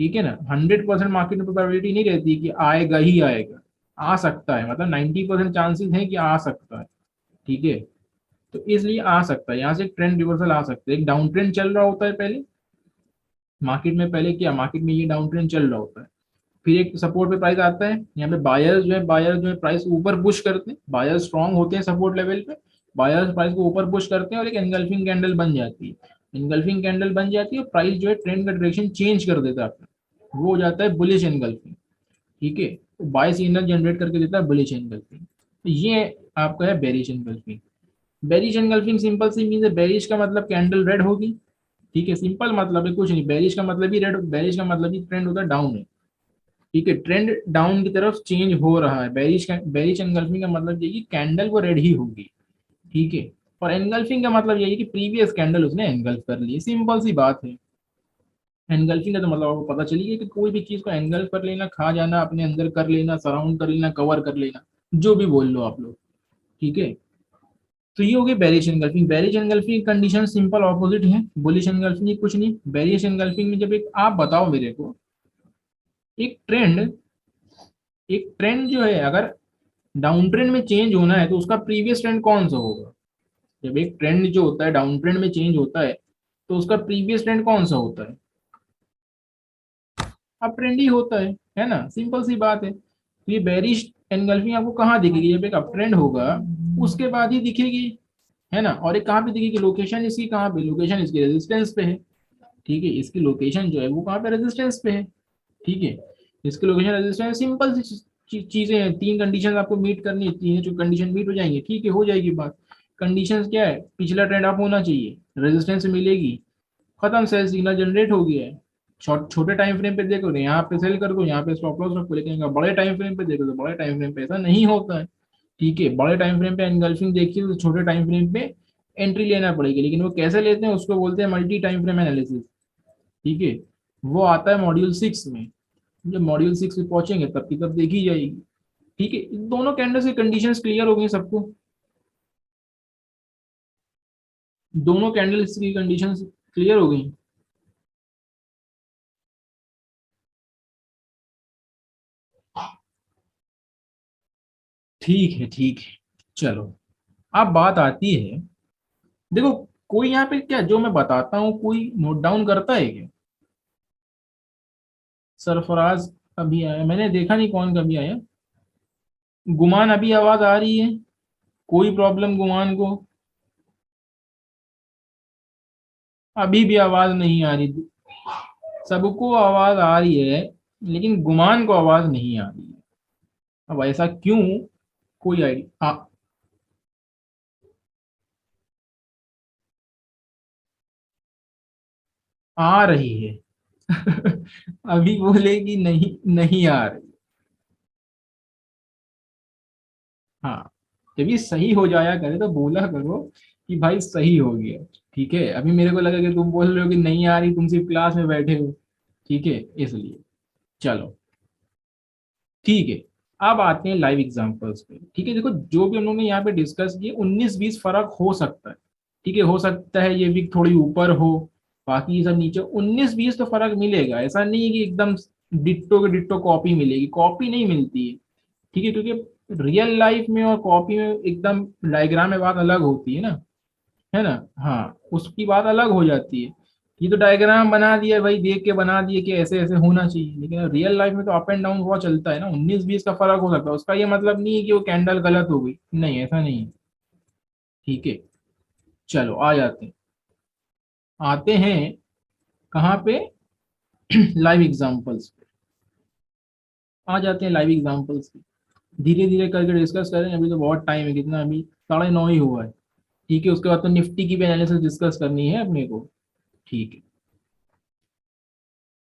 ठीक है ना, 100% मार्केट में प्रोबेबिलिटी नहीं रहती कि आएगा ही आएगा, आ सकता है, मतलब 90% चांसेस है कि आ सकता है। ठीक है, तो इसलिए आ सकता है, यहाँ से ट्रेंड रिवर्सल आ सकता है, एक डाउन ट्रेंड चल रहा होता है पहले मार्केट में, पहले क्या मार्केट में ये डाउन ट्रेंड चल रहा होता है, फिर एक सपोर्ट पे प्राइस आता है, यहाँ पे बायर्स जो है प्राइस ऊपर पुश करते हैं, बायर्स स्ट्रांग होते हैं सपोर्ट लेवल पे, बायर्स प्राइस को ऊपर पुश करते हैं और एक एनगल्फिंग कैंडल बन जाती है, एनगल्फिंग कैंडल बन जाती है और प्राइस जो है ट्रेंड का डायरेक्शन चेंज कर देता है अपना, वो हो जाता है बुलिश एनगल्फिंग। ठीक है, तो बाय सिग्नल जनरेट करके देता है बुलिश एनगल्फिंग। ये आपका है bearish engulfing. Bearish engulfing simple सी मीन है, बेरिश का मतलब कैंडल रेड होगी। ठीक है, सिंपल मतलब है, कुछ नहीं, बेरिश का मतलब ही रेड, बेरिश का मतलब ही ट्रेंड होता है डाउन है। ठीक है, ट्रेंड डाउन की तरफ चेंज हो रहा है, बेरिश एनगल्फिंग का मतलब यही कि कैंडल वो रेड ही होगी। ठीक है, और एनगल्फिंग का मतलब यही कि प्रीवियस कैंडल उसने एनगल्फ कर ली, सिंपल सी बात है। एनगल्फिंग का तो मतलब आपको पता चली गया कि कोई भी चीज को एनगल्फ कर लेना, खा जाना, अपने अंदर कर लेना, सराउंड कर लेना, कवर कर लेना, जो भी बोल लो आप लोग। ठीक है, तो ये हो गई bearish engulfing. Bearish engulfing condition simple opposite है, बुलिश एनगल्फिंग कुछ नहीं। बेरिश एनगल्फिंग में जब एक आप बताओ मेरे को एक ट्रेंड एक ट्रेंड जो है, अगर डाउन ट्रेंड में चेंज होना है तो उसका प्रीवियस ट्रेंड कौन सा होगा? जब एक ट्रेंड जो होता है डाउन ट्रेंड में चेंज होता है तो उसका प्रीवियस ट्रेंड कौन सा होता है? अप ट्रेंड ही होता है ना, सिंपल सी बात है। तो ये बेरिश एनगल्फिंग आपको कहाँ दिखेगी? जब एक अप ट्रेंड होगा उसके बाद ही दिखेगी, है ना। और एक कहाँ पे दिखेगी? लोकेशन इसकी कहाँ पे? लोकेशन इसकी रेजिस्टेंस पे है, ठीक है। इसकी लोकेशन जो है वो कहाँ पे? रेजिस्टेंस पे है, ठीक है। इसकी लोकेशन रेजिस्टेंस, सिंपल सी चीजें हैं। तीन कंडीशन आपको मीट करनी है, तीन जो कंडीशन मीट हो जाएंगे, ठीक है, हो जाएगी बात। कंडीशंस क्या है? पिछला ट्रेंड अप होना चाहिए, रेजिस्टेंस मिलेगी, खत्म, सेल सिग्नल जनरेट हो गया है। छोटे टाइम फ्रेम पे देखो तो यहाँ पे सेल कर दो, यहाँ पे स्टॉप लॉस रखो। लेकिन अगर बड़े टाइम फ्रेम पे देखो तो बड़े टाइम फ्रेम पे ऐसा नहीं होता है, ठीक है। बड़े टाइम फ्रेम पे एनगल्फिंग देखिए तो छोटे टाइम फ्रेम पे एंट्री लेना पड़ेगी। लेकिन वो कैसे लेते हैं उसको बोलते हैं मल्टी टाइम फ्रेम एनालिसिस, ठीक है। वो आता है मॉड्यूल 6 में। जब मॉड्यूल 6 में पहुंचेंगे तब की तब देखी जाएगी, ठीक है। इन दोनों कैंडल्स की कंडीशंस क्लियर हो गई सबको? दोनों कैंडल्स की कंडीशंस क्लियर हो गई? ठीक है, ठीक है, चलो। अब बात आती है, देखो, कोई यहाँ पे क्या जो मैं बताता हूँ कोई नोट डाउन करता है क्या? सरफराज अभी आया, मैंने देखा नहीं कौन कभी आया। गुमान अभी आवाज आ रही है? कोई प्रॉब्लम गुमान को? अभी भी आवाज नहीं आ रही? सबको आवाज आ रही है लेकिन गुमान को आवाज नहीं आ रही है। अब ऐसा क्यों? कोई आइडिया? आ रही है। अभी बोलेगी नहीं, नहीं आ रही। हाँ, जब ये सही हो जाया करे तो बोला करो कि भाई सही हो गया, ठीक है। अभी मेरे को लगा कि तुम बोल रहे हो कि नहीं आ रही, तुम सिर्फ क्लास में बैठे हो, ठीक है, इसलिए। चलो, ठीक है। अब आते हैं लाइव एग्जांपल्स पे, ठीक है। देखो, जो भी हम लोगों ने यहाँ पे डिस्कस किए 19-20 फर्क हो सकता है, ठीक है। हो सकता है ये वीक थोड़ी ऊपर हो, बाकी ये सब नीचे। 19-20 तो फर्क मिलेगा, ऐसा नहीं है कि एकदम डिट्टो के डिट्टो कॉपी मिलेगी, कॉपी नहीं मिलती है, ठीक है। क्योंकि रियल लाइफ में और कॉपी में एकदम डायग्राम में बात अलग होती है ना। हाँ, उसकी बात अलग हो जाती है। ये तो डायग्राम बना दिया भाई, देख के बना दिए कि ऐसे ऐसे होना चाहिए, लेकिन रियल लाइफ में तो अप एंड डाउन बहुत चलता है ना। 19-20 का फर्क हो सकता है, उसका ये मतलब नहीं है कि वो कैंडल गलत हो गई, नहीं, ऐसा नहीं है, ठीक है। चलो, आ जाते हैं, आते हैं कहाँ पे? लाइव एग्जांपल्स पे। आ जाते हैं लाइव एग्जांपल्स पे, धीरे धीरे करके डिस्कस करें। अभी तो बहुत टाइम है, कितना अभी 9:30 ही हुआ है, ठीक है। उसके बाद तो निफ्टी की भी एनालिसिस डिस्कस करनी है अपने को, ठीक है।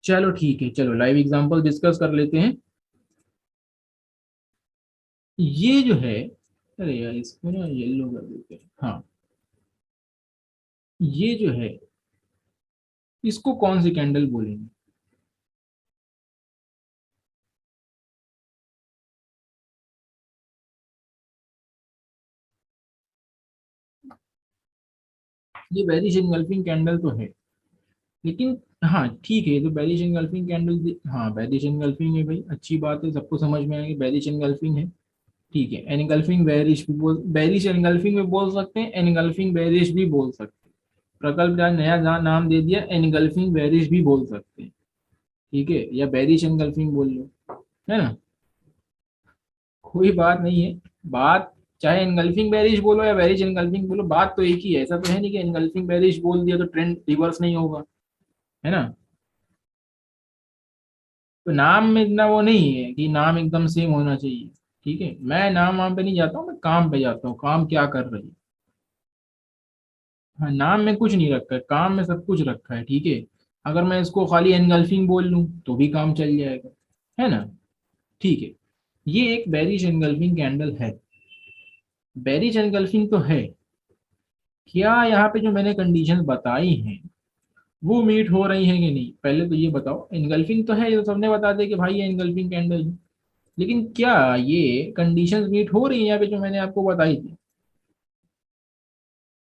चलो, ठीक है, चलो लाइव एग्जांपल डिस्कस कर लेते हैं। ये जो है, अरे यार इसको ना येलो कर देते हैं, हाँ। ये जो है, इसको कौन सी कैंडल बोलेंगे? ये बेरिश इनगल्फिंग कैंडल तो है, लेकिन हाँ ठीक है, ये तो बेरिश इनगल्फिंग कैंडल, हाँ बेरिश इनगल्फिंग है भाई, अच्छी बात है, सबको समझ में आएगी बेरिश इनगल्फिंग है, ठीक है। एनगल्फिंग बेरिश भी बोल, बेरिश एनगल्फिंग में बोल सकते हैं, एनगल्फिंग बेरिश भी बोल सकते हैं। प्रकल्प ने नया नाम दे दिया, एनगल्फिंग बेरिश भी बोल सकते हैं, ठीक है, या बेरिश एनगल्फिंग बोल लो, है ना। कोई बात नहीं है, बात चाहे एनगल्फिंग बेरिश बोलो या बेरिश एनगल्फिंग बोलो, बात तो एक ही है। ऐसा तो है नहीं कि एनगल्फिंग बेरिश बोल दिया तो ट्रेंड रिवर्स नहीं होगा, है ना। तो नाम में इतना वो नहीं है कि नाम एकदम सेम होना चाहिए, ठीक है। मैं नाम वाम पे नहीं जाता हूँ, मैं काम पे जाता हूँ, काम क्या कर रही है। हाँ, नाम में कुछ नहीं रखा है, काम में सब कुछ रखा है, ठीक है। अगर मैं इसको खाली एनगल्फिंग बोल लूँ तो भी काम चल जाएगा, है ना, ठीक है। ये एक बेरिश एनगल्फिंग कैंडल है, बेरिश एनगल्फिंग तो है। क्या यहाँ पे जो मैंने कंडीशंस बताई हैं वो मीट हो रही हैं कि नहीं? पहले तो ये बताओ, एनगल्फिंग तो है, ये तो सबने बता दिया कि भाई ये एनगल्फिंग कैंडल है, लेकिन क्या ये कंडीशंस मीट हो रही हैं यहाँ पे जो मैंने आपको बताई थी?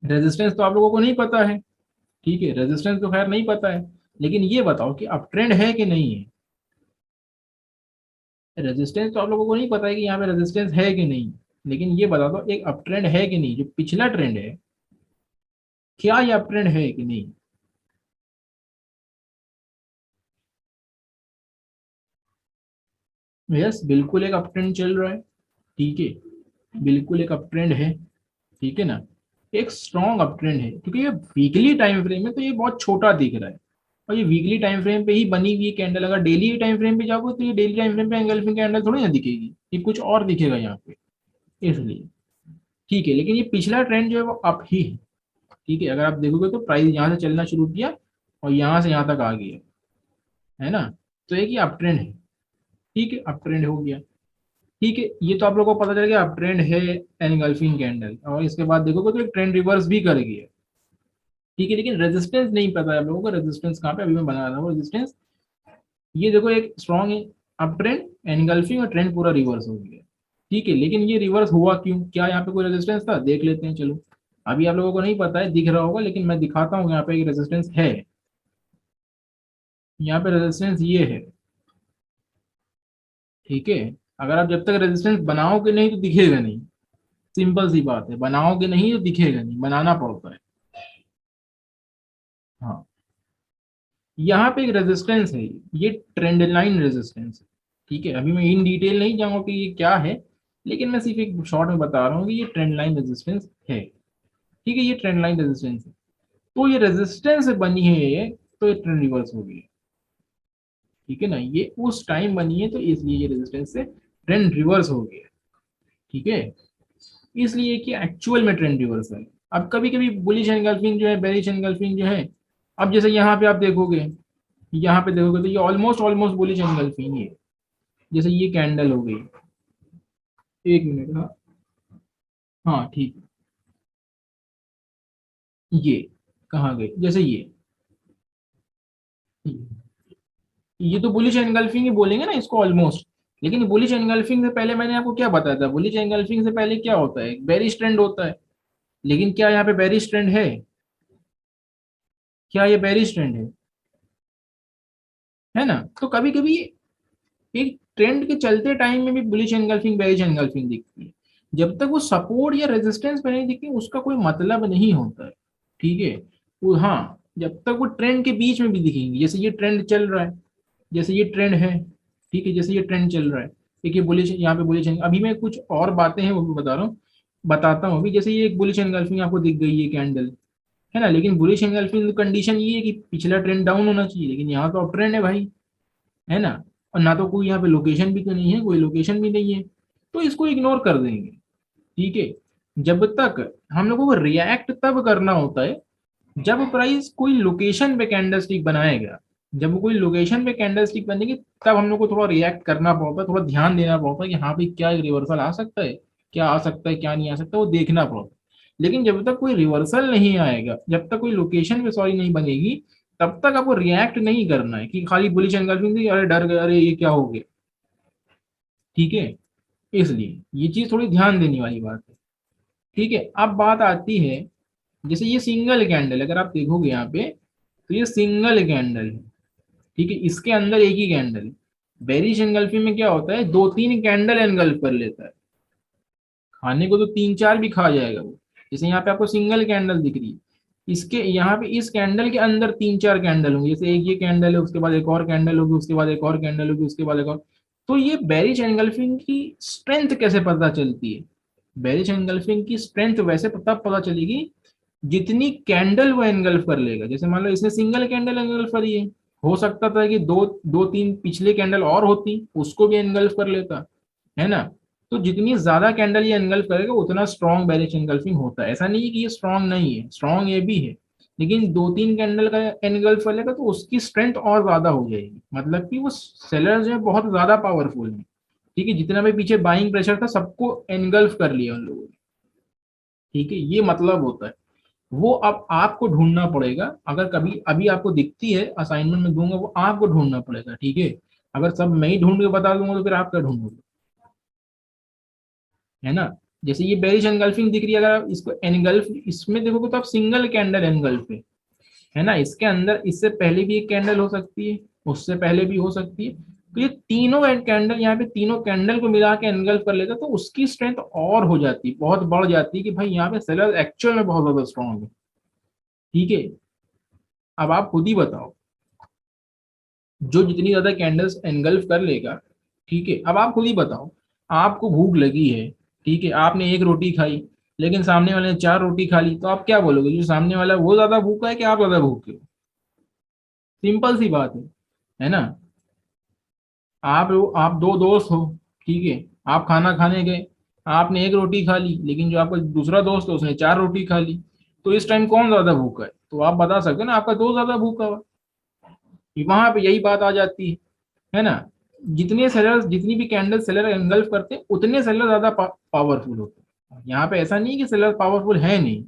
रेजिस्टेंस तो आप लोगों को नहीं पता है, ठीक है, रेजिस्टेंस तो खैर नहीं पता है, लेकिन ये बताओ कि अब ट्रेंड है कि नहीं है? रेजिस्टेंस तो आप लोगों को नहीं पता है कि यहाँ पे रेजिस्टेंस है कि नहीं, लेकिन ये बता दो एक अप ट्रेंड है कि नहीं, जो पिछला ट्रेंड है क्या ये अप ट्रेंड है कि नहीं। यस, बिल्कुल एक अप ट्रेंड चल रहा है। ठीक है, बिल्कुल एक अप ट्रेंड है। ठीक है ना, एक स्ट्रॉन्ग अप ट्रेंड है, क्योंकि ये वीकली टाइम फ्रेम में तो ये बहुत छोटा दिख रहा है, और ये वीकली टाइम फ्रेम पे ही बनी हुई कैंडल, अगर डेली टाइम फ्रेम पे जाओगे तो ये डेली टाइम फ्रेम पे एंगल्फिंग कैंडल थोड़ी ना दिखेगी, ये कुछ और दिखेगा यहाँ पे, इसलिए। ठीक है, लेकिन ये पिछला ट्रेंड जो है वो अप ही है। ठीक है, अगर आप देखोगे तो प्राइस यहाँ से चलना शुरू किया और यहाँ से यहाँ तक आ गया, है ना, तो एक ये अप ट्रेंड है। ठीक है, अप ट्रेंड हो गया। ठीक है, ये तो आप लोगों को पता चल गया अप ट्रेंड है एनगल्फिंग कैंडल, और इसके बाद देखोगे तो एक ट्रेंड रिवर्स भी कर गया। ठीक है, लेकिन रेजिस्टेंस नहीं पता है आप लोगों को, रेजिस्टेंस कहाँ पे, अभी मैं बना रहा हूँ रेजिस्टेंस। ये देखो एक स्ट्रॉन्ग अप ट्रेंड एनगल्फिंग, और ट्रेंड पूरा रिवर्स हो गया। ठीक है, लेकिन ये रिवर्स हुआ क्यों, क्या यहाँ पे कोई रेजिस्टेंस था, देख लेते हैं चलो। अभी आप लोगों को नहीं पता है, दिख रहा होगा, लेकिन मैं दिखाता हूँ यहाँ पे एक रेजिस्टेंस है। यहाँ पे रेजिस्टेंस ये है। ठीक है, अगर आप जब तक रेजिस्टेंस बनाओगे नहीं तो दिखेगा नहीं, सिंपल सी बात है, बनाओगे नहीं तो दिखेगा नहीं, बनाना पड़ता है। हाँ, यहाँ पे एक रेजिस्टेंस है, ये ट्रेंड लाइन रेजिस्टेंस है। ठीक है, अभी मैं इन डिटेल नहीं जाऊंगा कि ये क्या है, लेकिन मैं सिर्फ एक शॉर्ट में बता रहा हूँ कि ये ट्रेंड लाइन रेजिस्टेंस है। ठीक है, ये ट्रेंड लाइन रेजिस्टेंस है, तो ये रेजिस्टेंस बनी है ये, तो ये ट्रेंड रिवर्स हो गई। ठीक है ना, ये उस टाइम बनी है तो इसलिए ये रेजिस्टेंस से ट्रेंड रिवर्स हो गया। ठीक है, इसलिए कि एक्चुअल में ट्रेंड रिवर्सल है। अब कभी कभी बुलिश एंगल्फिंग जो है, बेरिश एंगल्फिंग जो है, अब जैसे यहाँ पे आप देखोगे, यहाँ पे देखोगे तो ये ऑलमोस्ट ऑलमोस्ट बुलिश एंगल्फिंग है। जैसे ये कैंडल हो गई, एक मिनट, हाँ। हाँ ठीक है, ये कहाँ गई, जैसे ये तो बुलिश एंगल्फिंग ही बोलेंगे ना इसको ऑलमोस्ट। लेकिन बुलिश एंगल्फिंग से पहले मैंने आपको क्या बताया था, बुलिश एंगल्फिंग से पहले क्या होता है, बेरिश ट्रेंड होता है। लेकिन क्या यहाँ पे बेरिश ट्रेंड है, क्या ये बेरिश ट्रेंड है ना, तो कभी कभी एक ट्रेंड के चलते टाइम में भी बुलिश एनगल्फिंग बेरिश एनगल्फिंग दिखती है। जब तक वो सपोर्ट या रेजिस्टेंस पे नहीं दिखती उसका कोई मतलब नहीं होता है। ठीक है, वो हाँ, जब तक वो ट्रेंड के बीच में भी दिखेंगी, जैसे ये ट्रेंड चल रहा है, जैसे ये ट्रेंड है। ठीक है, जैसे ये ट्रेंड चल रहा है, देखिए बुलिश, यहाँ पे बुलिश, अभी मैं कुछ और बातें हैं वो भी बता रहा हूँ, बताता हूँ अभी। जैसे ये एक बुलिश एनगल्फिंग आपको दिख गई ये कैंडल, है ना, लेकिन बुलिश एनगल्फिंग कंडीशन ये है कि पिछला ट्रेंड डाउन होना चाहिए, लेकिन यहाँ तो अप ट्रेंड है भाई, है ना, और ना तो कोई यहाँ पे लोकेशन भी तो नहीं है, कोई लोकेशन भी नहीं है, तो इसको इग्नोर कर देंगे। ठीक है, जब तक हम लोगों को रिएक्ट तब करना होता है जब प्राइस कोई लोकेशन पे कैंडलस्टिक बनाएगा। जब कोई लोकेशन पे कैंडलस्टिक बनेगी तब हम लोग को थोड़ा रिएक्ट करना पड़ता है, थोड़ा ध्यान देना पड़ता है कि हाँ भाई क्या रिवर्सल आ सकता है, क्या आ सकता है क्या नहीं आ सकता, वो देखना पड़ता है। लेकिन जब तक कोई रिवर्सल नहीं आएगा, जब तक कोई लोकेशन पे सॉरी नहीं बनेगी, तब तक आपको रिएक्ट नहीं करना है कि खाली बुलिश एंगल्फिंग थी, अरे डर गए, अरे ये क्या हो गया। ठीक है, इसलिए ये चीज थोड़ी ध्यान देने वाली बात है। ठीक है, अब बात आती है, जैसे ये सिंगल कैंडल अगर आप देखोगे यहाँ पे, तो ये सिंगल कैंडल है। ठीक है, इसके अंदर एक ही कैंडल है। बेरिश एंगल्फिंग में क्या होता है, दो तीन कैंडल एंगल्फ कर लेता है, खाने को तो तीन चार भी खा जाएगा वो। जैसे यहाँ पे आपको सिंगल कैंडल दिख रही है, इसके यहाँ पे इस कैंडल के अंदर तीन चार कैंडल होंगे, जैसे एक ये कैंडल है, उसके बाद एक और कैंडल होगी, उसके बाद एक और कैंडल होगी, उसके बाद एक और। तो ये बेरिश एंगल्फिंग की स्ट्रेंथ कैसे पता चलती है, बेरिश एंगल्फिंग की स्ट्रेंथ वैसे तब पता चलेगी जितनी कैंडल वो एंगल्फ कर लेगा। जैसे मान लो इसने सिंगल कैंडल एंगल्फ करी है, हो सकता था कि दो दो तीन पिछले कैंडल और होती उसको भी एंगल्फ कर लेता, है ना। तो जितनी ज्यादा कैंडल ये एनगल्फ करेगा उतना स्ट्रॉन्ग बेरिश एनगल्फिंग होता है। ऐसा नहीं है कि ये स्ट्रॉन्ग नहीं है, स्ट्रॉन्ग ये भी है, लेकिन दो तीन कैंडल का एनगल्फ करेगा तो उसकी स्ट्रेंथ और ज्यादा हो जाएगी, मतलब कि वो सेलर जो है बहुत ज्यादा पावरफुल है। ठीक है, जितना भी पीछे बाइंग प्रेशर था सबको एनगल्फ कर लिया उन लोगों ने। ठीक है, ये मतलब होता है। वो अब आपको ढूंढना पड़ेगा, अगर कभी अभी आपको दिखती है असाइनमेंट में दूंगा, वो आपको ढूंढना पड़ेगा। ठीक है, अगर सब मैं ही ढूंढ के बता दूंगा तो फिर आप क्या ढूंढोगे, है ना। जैसे ये बेरिश एनगल्फिंग दिख रही है, अगर आप इसको एनगल्फ इसमें देखोगे तो आप सिंगल कैंडल एनगल्फ है ना, इसके अंदर इससे पहले भी एक कैंडल हो सकती है, उससे पहले भी हो सकती है, तो ये तीनों कैंडल, यहाँ पे तीनों कैंडल को मिला के एनगल्फ कर लेता, तो उसकी स्ट्रेंथ और हो जाती, बहुत बढ़ जाती कि भाई यहाँ पे सेलर एक्चुअल में बहुत ज्यादा स्ट्रॉन्ग है। ठीक है, अब आप खुद ही बताओ, जो जितनी ज्यादा कैंडल्स एनगल्फ कर लेगा, ठीक है, अब आप खुद ही बताओ, आपको भूख लगी है, ठीक है, आपने एक रोटी खाई, लेकिन सामने वाले ने चार रोटी खा ली, तो आप क्या बोलोगे, जो सामने वाला है वो ज्यादा भूखा है कि आप ज्यादा भूखे हो? सिंपल सी बात है ना? आप दो दोस्त हो, ठीक है, आप खाना खाने गए, आपने एक रोटी खा ली, लेकिन जो आपका दूसरा दोस्त है उसने चार रोटी खा ली, तो इस टाइम कौन ज्यादा भूखा है? तो आप बता सकते हो ना, आपका दोस्त ज्यादा भूखा हुआ। वहां पे यही बात आ जाती है ना? जितने सेलर, जितनी भी कैंडल सेलर एंगल्फ करते हैं, उतने सेलर ज्यादा पावरफुल होते हैं। यहाँ पे ऐसा नहीं कि सेलर पावरफुल है नहीं,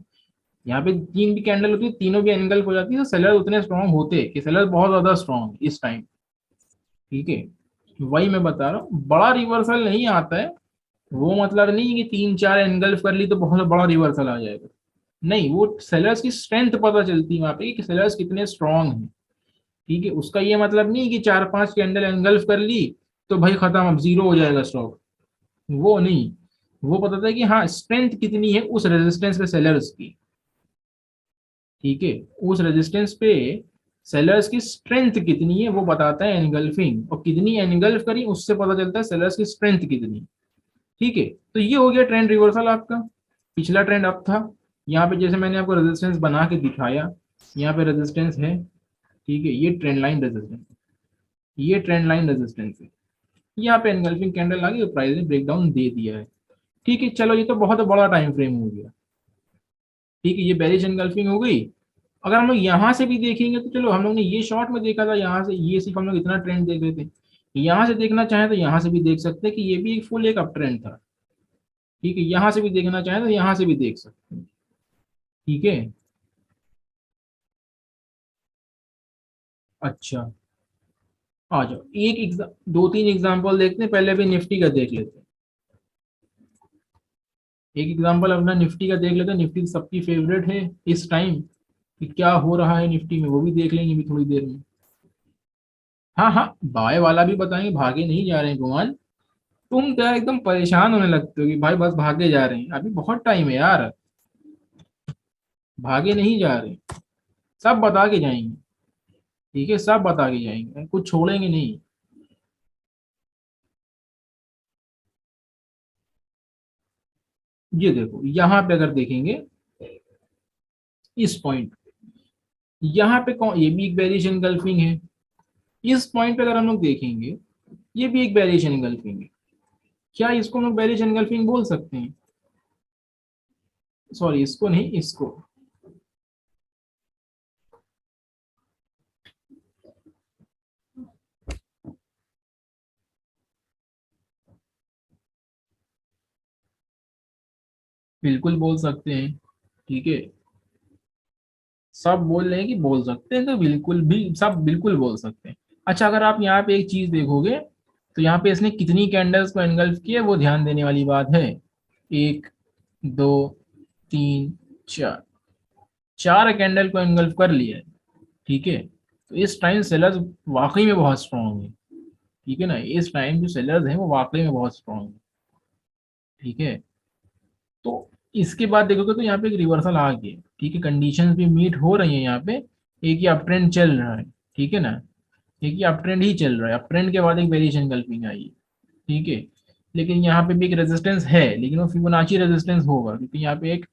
यहाँ पे तीन भी कैंडल होती है, तीनों भी एंगल्फ हो जाती है, तो सेलर उतने स्ट्रांग होते हैं कि सेलर बहुत ज्यादा स्ट्रांग इस टाइम। ठीक है, वही मैं बता रहा हूँ, बड़ा रिवर्सल नहीं आता है। वो मतलब नहीं है कि तीन चार एंगल्फ कर ली तो बहुत बड़ा रिवर्सल आ जाएगा। नहीं, वो सेलर्स की स्ट्रेंथ पता चलती है वहां पे कि सेलर्स कितने स्ट्रांग हैं। ठीक है, उसका ये मतलब नहीं कि चार पांच कैंडल एंगल्फ कर ली तो भाई खत्म, अब जीरो हो जाएगा स्टॉक। वो नहीं, वो बताता है कि हाँ स्ट्रेंथ कितनी है उस रेजिस्टेंस पे सेलर्स की। ठीक है, उस रेजिस्टेंस पे सेलर्स की स्ट्रेंथ कितनी है वो बताता है एनगल्फिंग, और कितनी एनगल्फ करी उससे पता चलता है सेलर्स की स्ट्रेंथ कितनी। ठीक है, तो ये हो गया ट्रेंड रिवर्सल आपका। पिछला ट्रेंड अप था, यहाँ पे जैसे मैंने आपको रेजिस्टेंस बना के दिखाया, यहाँ पे रेजिस्टेंस है, ठीक है, ये ट्रेंड लाइन रेजिस्टेंस, ये ट्रेंड लाइन रेजिस्टेंस है। यहाँ पे एनगल्फिंग कैंडल आ गई, प्राइस ने ब्रेकडाउन दे दिया है। ठीक है, चलो ये तो बहुत बड़ा टाइम फ्रेम हो गया। ठीक है, ये बेरिश एनगल्फिंग हो गई। अगर हम लोग यहाँ से भी देखेंगे तो चलो, हम लोग ने ये शॉर्ट में देखा था यहाँ से, ये सिर्फ हम लोग इतना ट्रेंड देख रहे थे। यहाँ से देखना चाहें तो यहाँ से भी देख सकते हैं कि ये भी एक फुल एक अप ट्रेंड था। ठीक है, यहाँ से भी देखना चाहें तो यहाँ से भी देख सकते हैं। ठीक है, अच्छा, आ जाओ, एक एग्जाम, दो तीन एग्जाम्पल देखते हैं, पहले भी निफ्टी का देख लेते हैं। एक एग्जाम्पल अपना निफ्टी का देख लेते हैं, निफ्टी सबकी फेवरेट है इस टाइम, कि क्या हो रहा है निफ्टी में वो भी देख लेंगे भी थोड़ी देर में। हाँ हाँ, बाय वाला भी बताएंगे, भागे नहीं जा रहे हैं गुमान। तुम तो यार एकदम परेशान होने लगते हो कि भाई बस भागे जा रहे हैं, अभी बहुत टाइम है यार, भागे नहीं जा रहे, सब बता के जाएंगे। ठीक है, सब बता के जाएंगे, कुछ छोड़ेंगे नहीं। ये देखो, यहाँ पे अगर देखेंगे इस पॉइंट, यहाँ पे कौन, ये भी एक बेरिश एनगल्फिंग है। इस पॉइंट पे अगर हम लोग देखेंगे, ये भी एक बेरिश एनगल्फिंग है। क्या इसको हम लोग बेरिश एनगल्फिंग बोल सकते हैं? सॉरी, इसको नहीं, इसको। बिल्कुल बोल सकते हैं। ठीक है, सब बोल रहे हैं कि बोल सकते हैं, तो बिल्कुल भी सब बिल्कुल बोल सकते हैं। अच्छा, अगर आप यहाँ पे एक चीज देखोगे, तो यहाँ पे इसने कितनी कैंडल्स को एनगल्फ किया वो ध्यान देने वाली बात है। एक, दो, तीन, चार, चार कैंडल को एनगल्फ कर लिया है। ठीक है, तो इस टाइम सेलर्स वाकई में बहुत स्ट्रांग है। ठीक है ना, इस टाइम जो सेलर्स हैं वो वाकई में बहुत स्ट्रांग है। ठीक है, तो इसके बाद देखोगे तो यहाँ पे एक रिवर्सल आ गया। ठीक है, कंडीशंस भी मीट हो रही हैं यहाँ पे, एक ही अप ट्रेंड चल रहा है। ठीक है ना, एक ही अप ट्रेंड ही चल रहा है, अप ट्रेंड के बाद एक वेरिएशन गल्फिंग आई है। ठीक है, लेकिन यहाँ पे भी एक रेजिस्टेंस है, लेकिन वो फिबोनाची रेजिस्टेंस होगा, क्योंकि यहाँ पे एक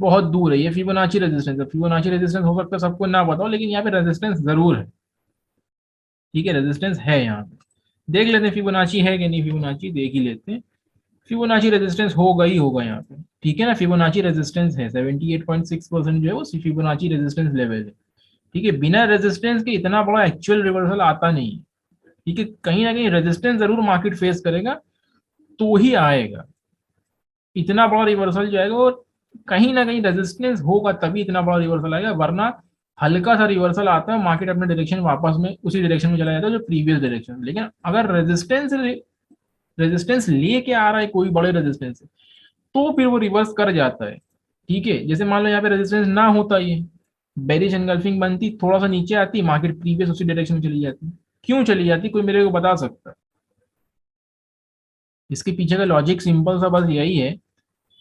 बहुत दूर है ये फिबोनाची रेजिस्टेंस है। फिबोनाची रेजिस्टेंस हो सकता है सबको ना बताओ, लेकिन यहाँ पे रेजिस्टेंस जरूर है। ठीक है, रेजिस्टेंस है यहाँ पे, देख लेते हैं फिबोनाची है कि नहीं, फिबोनाची देख ही लेते हैं। फिबोनाची रेजिस्टेंस होगा ही होगा यहाँ पे। ठीक है ना, फिबोनाची रेजिस्टेंस है 78.6% जो है वो फिबोनाची रेजिस्टेंस लेवल है। ठीक है, बिना रेजिस्टेंस के इतना बड़ा एक्चुअल रिवर्सल आता नहीं है। ठीक है, कहीं ना कहीं रेजिस्टेंस जरूर मार्केट फेस करेगा, तो ही आएगा इतना बड़ा रिवर्सल जो आएगा, और कहीं ना कहीं रेजिस्टेंस होगा तभी इतना बड़ा रिवर्सल आएगा, वरना हल्का सा रिवर्सल आता है, मार्केट अपने डायरेक्शन वापस में उसी डायरेक्शन में चला जाता है जो प्रीवियस डायरेक्शन। लेकिन अगर रेजिस्टेंस रेजिस्टेंस लेके आ रहा है कोई बड़े रेजिस्टेंस से, तो फिर वो रिवर्स कर जाता है। ठीक है, जैसे मान लो यहाँ पे रेजिस्टेंस ना होता, ये बेरिश एनगल्फिंग बनती, थोड़ा सा नीचे आती, मार्केट प्रीवियस उसी डायरेक्शन में चली जाती। क्यों चली जाती, कोई मेरे को बता सकता है? इसके पीछे का लॉजिक सिंपल सा बस यही है,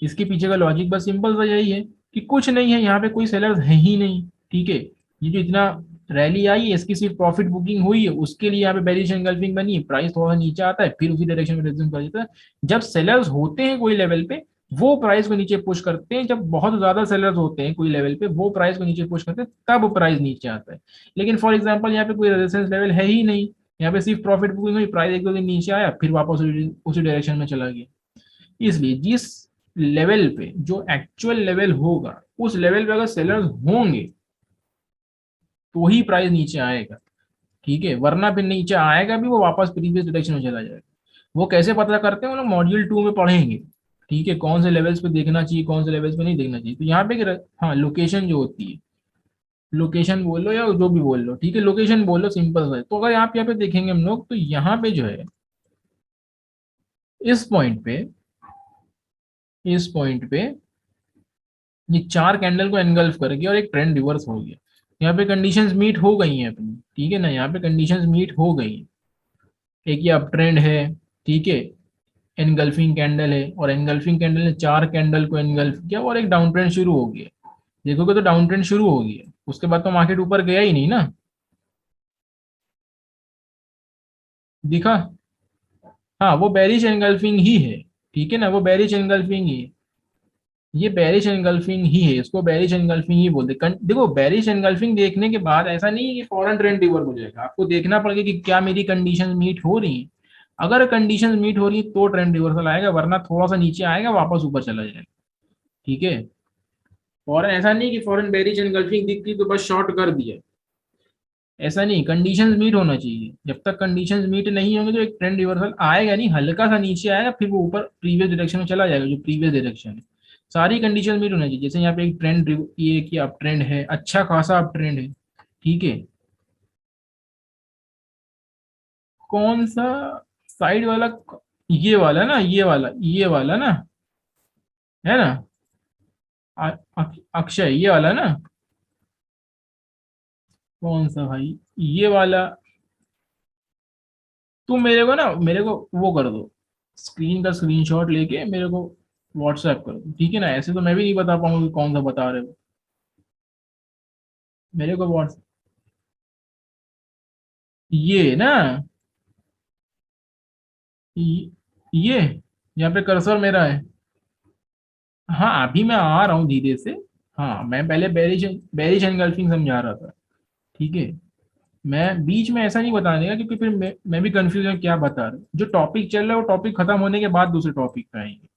इसके पीछे का लॉजिक बस सिंपल सा यही है कि कुछ नहीं है यहाँ पे, कोई सेलर्स है ही नहीं। ठीक है, ये जो इतना रैली आई है इसकी सिर्फ प्रॉफिट बुकिंग हुई है, उसके लिए यहाँ पे बेरिश एंगल्फिंग बनी है, प्राइस थोड़ा सा नीचे आता है फिर उसी डायरेक्शन में रिज्यूम कर देता है। जब सेलर्स होते हैं कोई लेवल पे वो प्राइस को नीचे पुश करते हैं, जब बहुत ज्यादा सेलर्स होते हैं कोई लेवल पे वो प्राइस को नीचे पुश करते हैं, तब प्राइस नीचे आता है। लेकिन फॉर एग्जाम्पल यहाँ पे कोई रेजिस्टेंस लेवल है ही नहीं, यहाँ पे सिर्फ प्रॉफिट बुकिंग हुई, प्राइस एक दो दिन नीचे आया फिर वापस उसी डायरेक्शन में चला गया। इसलिए जिस लेवल पे जो एक्चुअल लेवल होगा उस लेवल पे अगर सेलर्स होंगे तो ही प्राइस नीचे आएगा। ठीक है, वरना फिर नीचे आएगा भी वो वापस प्रीवियस डायरेक्शन में चला जाएगा। वो कैसे पता करते हैं वो लोग मॉड्यूल 2 में पढ़ेंगे। ठीक है, कौन से लेवल्स पे देखना चाहिए कौन से लेवल्स पे नहीं देखना चाहिए। तो यहाँ पे हाँ लोकेशन जो होती है, लोकेशन बोल लो या जो भी बोल लो, ठीक है लोकेशन बोल लो सिंपल सा है। तो अगर आप यहाँ पे देखेंगे हम लोग तो यहाँ पे जो है इस पॉइंट पे, इस पॉइंट पे ये चार कैंडल को एनगल्फ कर गया और एक ट्रेंड रिवर्स हो गया। यहाँ पे कंडीशंस मीट हो गई हैं अपनी, ठीक है ना, यहाँ पे कंडीशंस मीट हो गई हैं। एक ये अप ट्रेंड है, ठीक है, एनगल्फिंग कैंडल है और एनगल्फिंग कैंडल ने चार कैंडल को एनगल्फ किया और एक डाउन ट्रेंड शुरू हो गया। देखोगे तो डाउन ट्रेंड शुरू हो गया, उसके बाद तो मार्केट ऊपर गया ही नहीं ना। दिखा, हाँ वो बेरिश एनगल्फिंग ही है। ठीक है ना, वो बेरिश एनगल्फिंग ही है, ये बेरिश एनगल्फिंग ही है, इसको बेरिश एनगल्फिंग ही बोलते हैं। देखो बेरिश एनगल्फिंग देखने के बाद ऐसा नहीं है कि फॉरेन ट्रेंड रिवर्स हो जाएगा, आपको देखना पड़ेगा कि क्या मेरी कंडीशन मीट हो रही है। अगर कंडीशन मीट हो रही है तो ट्रेंड रिवर्सल आएगा, वरना थोड़ा सा नीचे आएगा वापस ऊपर चला जाएगा। ठीक है, फॉरेन ऐसा नहीं कि फॉरेन बेरिश एनगल्फिंग दिखती तो बस शॉर्ट कर दिया, ऐसा नहीं, कंडीशंस मीट होना चाहिए। जब तक कंडीशंस मीट नहीं होंगे तो एक ट्रेंड रिवर्सल आएगा नहीं, हल्का सा नीचे आएगा फिर वो ऊपर प्रीवियस डायरेक्शन में चला जाएगा जो प्रीवियस डायरेक्शन है। सारी कंडीशन मीट होना चाहिए। जैसे यहाँ पे एक ट्रेंड, ये कि अप ट्रेंड है, अच्छा खासा अप ट्रेंड है। ठीक है, कौन सा साइड वाला, ये वाला ना, ये वाला ना, है ना, अक्षय ये वाला ना, कौन सा भाई, ये वाला। तुम मेरे को ना, मेरे को वो कर दो, स्क्रीन का स्क्रीनशॉट लेके मेरे को व्हाट्सएप कर दो, ठीक है ना, ऐसे तो मैं भी नहीं बता पाऊंगा कि कौन सा बता रहे हो। मेरे को व्हाट्स, ये ना, ये यहाँ पे कर्सर मेरा है। हाँ अभी मैं आ रहा हूँ धीरे से। हाँ मैं पहले बेरिश बेरिश एनगल्फिंग समझा रहा था। ठीक है, मैं बीच में ऐसा नहीं बताने का क्योंकि फिर मैं भी कंफ्यूज हूँ क्या बता रहे हो। जो टॉपिक चल रहा है वो टॉपिक खत्म होने के बाद दूसरे टॉपिक पे आएंगे।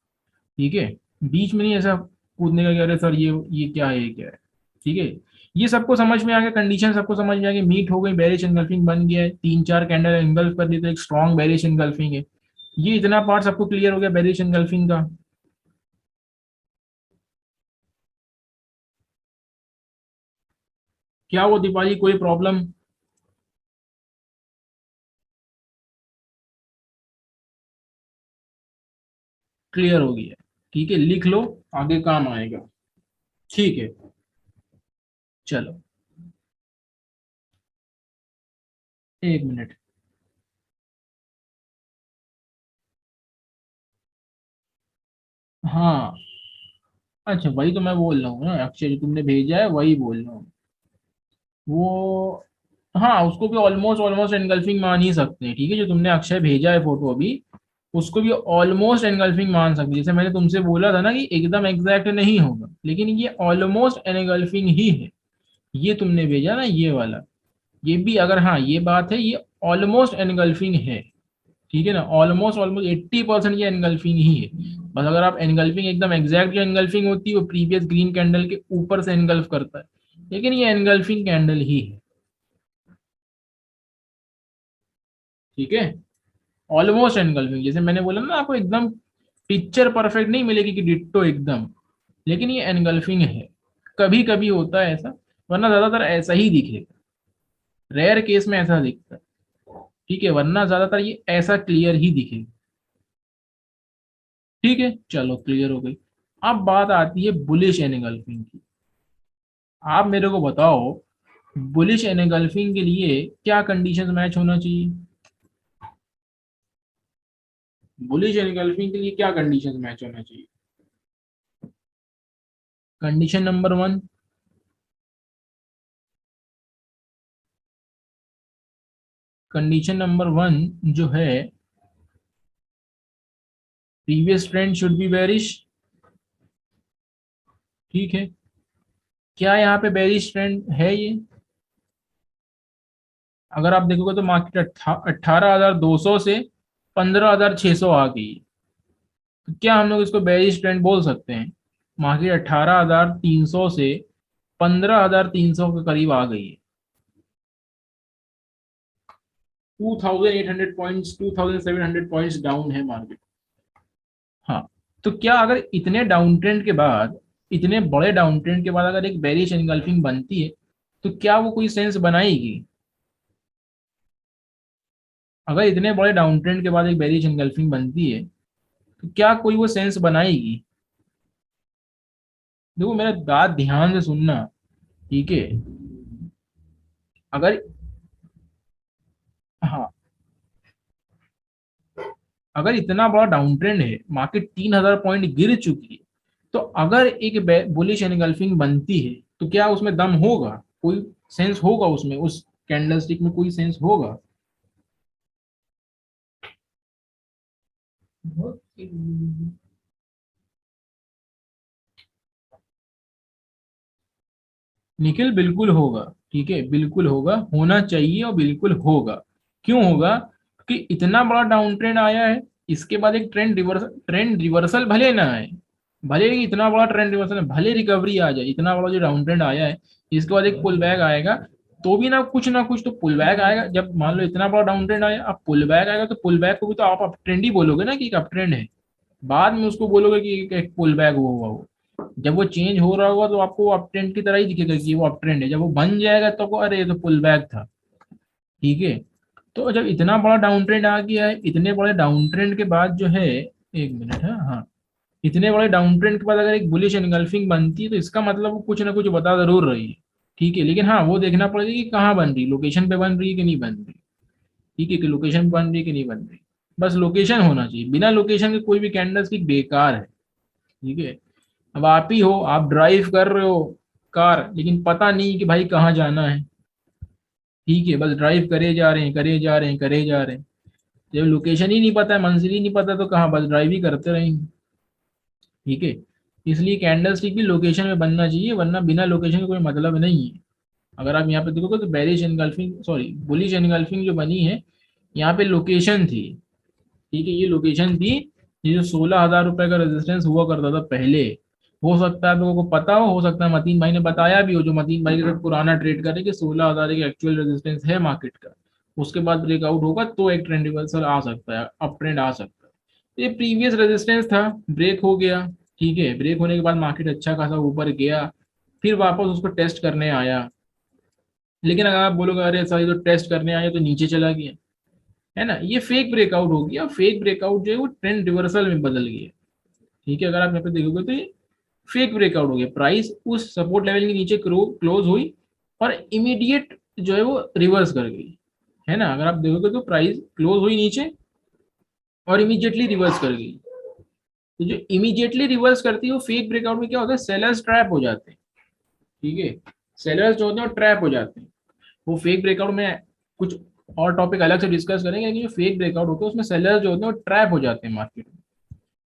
ठीक है, बीच में नहीं ऐसा कूदने का कि अरे सर ये क्या है ये क्या है। ठीक है, ये सबको समझ में आ गया, कंडीशन सबको समझ में आ गई, मीट हो गई, बेरिश एनगल्फिंग बन गया है, तीन चार कैंडल एंगल्फ कर दी तो एक स्ट्रॉन्ग बेरिश एनगल्फिंग है। ये इतना पार्ट सबको क्लियर हो गया बेरिश एनगल्फिंग का। क्या वो दीपाली कोई प्रॉब्लम? क्लियर हो गया? ठीक है, लिख लो, आगे काम आएगा। ठीक है, चलो, एक मिनट। हाँ, अच्छा वही तो मैं बोल रहा हूँ ना, अक्षय जो तुमने भेजा है वही बोल रहा हूँ। वो, हाँ उसको भी ऑलमोस्ट ऑलमोस्ट एनगल्फिंग मान ही सकते हैं। ठीक है, जो तुमने अक्षय भेजा है फोटो अभी, उसको भी ऑलमोस्ट एनगल्फिंग मान सकते हैं। जैसे मैंने तुमसे बोला था ना कि एकदम एग्जैक्ट नहीं होगा, लेकिन ये ऑलमोस्ट एनगल्फिंग ही है। ये तुमने भेजा ना ये वाला, ये भी अगर, हाँ ये बात है, ये ऑलमोस्ट एनगल्फिंग है। ठीक है ना, ऑलमोस्ट ऑलमोस्ट 80% ये एनगल्फिंग ही है। बस अगर आप एनगल्फिंग एकदम एग्जैक्ट जो एनगल्फिंग होती है वो प्रीवियस ग्रीन कैंडल के ऊपर से एनगल्फ करता है, लेकिन ये एनगल्फिंग कैंडल ही है। ठीक है, ऑलमोस्ट एनगल्फिंग, जैसे मैंने बोला ना आपको एकदम पिक्चर परफेक्ट नहीं मिलेगी कि डिट्टो एकदम, लेकिन ये एनगल्फिंग है। कभी कभी होता है ऐसा, वरना ज्यादातर ऐसा ही दिखेगा, रेयर केस में ऐसा दिखता है। ठीक है, वरना ज्यादातर ये ऐसा क्लियर ही दिखेगा। ठीक है, चलो क्लियर हो गई। अब बात आती है बुलिश एंगल्फिंग की। आप मेरे को बताओ, बुलिश एनगल्फिंग के लिए क्या कंडीशंस मैच होना चाहिए? बुलिश एनगल्फिंग के लिए क्या कंडीशंस मैच होना चाहिए? कंडीशन नंबर 1, कंडीशन नंबर 1 जो है, previous trend should be bearish. ठीक है, क्या यहाँ पे बेरिश ट्रेंड है ये? अगर आप देखोगे तो मार्केट 18,200 से 15,600 आ गई। तो क्या हम लोग इसको बेरिश ट्रेंड बोल सकते हैं? मार्केट 18,300 से 15,300 के करीब आ गई है। 2,800 पॉइंट्स, 2,700 पॉइंट्स डाउन है मार्केट। हाँ, तो क्या अगर इतने डाउन ट्रेंड के बाद, इतने बड़े डाउन ट्रेंड के बाद अगर एक बेरिश एनगल्फिंग बनती है, तो क्या वो कोई सेंस बनाएगी? अगर इतने बड़े डाउन ट्रेंड के बाद एक बेरिश एनगल्फिंग बनती है, तो क्या कोई वो सेंस बनाएगी? देखो मेरा बात ध्यान से सुनना, ठीक है? अगर, हाँ, अगर इतना बड़ा डाउन ट्रेंड है, मार्केट 3,000 पॉइंट गिर चुकी है, तो अगर एक बुलिश एनगल्फिंग बनती है, तो क्या उसमें दम होगा? कोई सेंस होगा उसमें? उस कैंडलस्टिक में कोई सेंस होगा? निखिल बिल्कुल होगा, ठीक है, बिल्कुल होगा, होना चाहिए और बिल्कुल होगा। क्यों होगा? कि इतना बड़ा डाउन ट्रेंड आया है, इसके बाद एक ट्रेंड रिवर्सल भले ना आए, भले ही इतना बड़ा ट्रेंड रिवर्सल, भले रिकवरी आ जाए, इतना बड़ा जो डाउन ट्रेंड आया है, इसके बाद एक पुल बैक आएगा, तो भी ना कुछ तो पुल बैक आएगा। जब मान लो इतना बड़ा डाउन ट्रेंड आया, अब पुल बैक आएगा, तो पुल बैक को भी तो आप अप ट्रेंड ही बोलोगे ना कि एक अप ट्रेंड है। बाद में उसको बोलोगे कि एक पुल बैक हुआ वो। जब वो चेंज हो रहा होगा तो आपको वो अप ट्रेंड की तरह ही दिखेगा कि वो अप ट्रेंड है। जब वो बन जाएगा तो आपको अरे ये तो पुल बैक था। ठीक है, तो जब इतना बड़ा डाउन ट्रेंड आ गया है, इतने बड़े डाउन ट्रेंड के बाद जो है, एक मिनट है, हाँ, इतने बड़े डाउन ट्रेंड के बाद अगर एक बुलिश एनगल्फिंग बनती है, तो इसका मतलब वो कुछ ना कुछ बता जरूर रही है। ठीक है, लेकिन हाँ, वो देखना पड़ेगा कि कहाँ बन रही, लोकेशन पे बन रही है कि नहीं बन रही। ठीक है, कि लोकेशन पे बन रही है कि नहीं बन रही। बस लोकेशन होना चाहिए, बिना लोकेशन के कोई भी कैंडल स्टिक बेकार है। ठीक है, अब आप ही हो, आप ड्राइव कर रहे हो कार, लेकिन पता नहीं कि भाई कहाँ जाना है। ठीक है, बस ड्राइव करे जा रहे हैं, करे जा रहे हैं, करे जा रहे हैं। जब लोकेशन ही नहीं पता है, मंजिल ही नहीं पता, तो कहाँ, बस ड्राइव ही करते रहेंगे। ठीक है, इसलिए कैंडल स्टिक भी लोकेशन में बनना चाहिए, वरना बिना लोकेशन का कोई मतलब नहीं है। अगर आप यहाँ पे देखोगे तो bearish engulfing, sorry, bullish engulfing जो बनी है, यहाँ पे लोकेशन थी। ठीक है, ये लोकेशन थी। ये जो 16,000 रुपए का रेजिस्टेंस हुआ करता था पहले, हो सकता है आप लोगों को पता हो सकता है मतीन भाई ने बताया भी हो, जो मतीन भाई के साथ पुराना ट्रेड करे, कि 16,000 एक एक्चुअल रेजिस्टेंस है मार्केट का। उसके बाद ब्रेकआउट होगा तो एक ट्रेंड रिवर्सल आ सकता है, अप ट्रेंड आ सकता है। ये प्रीवियस रेजिस्टेंस था, ब्रेक हो गया। ठीक है, ब्रेक होने के बाद मार्केट अच्छा खासा ऊपर गया, फिर वापस उसको टेस्ट करने आया। लेकिन अगर आप बोलोगे अरे सर ये तो टेस्ट करने आया तो नीचे चला गया, है ना, ये फेक ब्रेकआउट हो गया। फेक ब्रेकआउट जो है वो ट्रेंड रिवर्सल में बदल गया। ठीक है, अगर आप यहाँ पे देखोगे तो ये फेक ब्रेकआउट हो गया, प्राइस उस सपोर्ट लेवल के नीचे क्लोज हुई और इमीडिएट जो है वो रिवर्स कर गई। है ना, अगर आप देखोगे तो प्राइस क्लोज हुई नीचे और इमीडिएटली रिवर्स कर गई। तो जो इमीडिएटली रिवर्स करती है वो फेक ब्रेकआउट में क्या होता है, सेलर्स ट्रैप हो जाते हैं। ठीक है, सेलर्स जो होते हैं वो ट्रैप हो जाते हैं। वो फेक ब्रेकआउट में कुछ और टॉपिक अलग से डिस्कस करेंगे, लेकिन जो फेक ब्रेकआउट होते हैं उसमें सेलर्स जो होते हैं वो ट्रैप हो जाते हैं मार्केट में।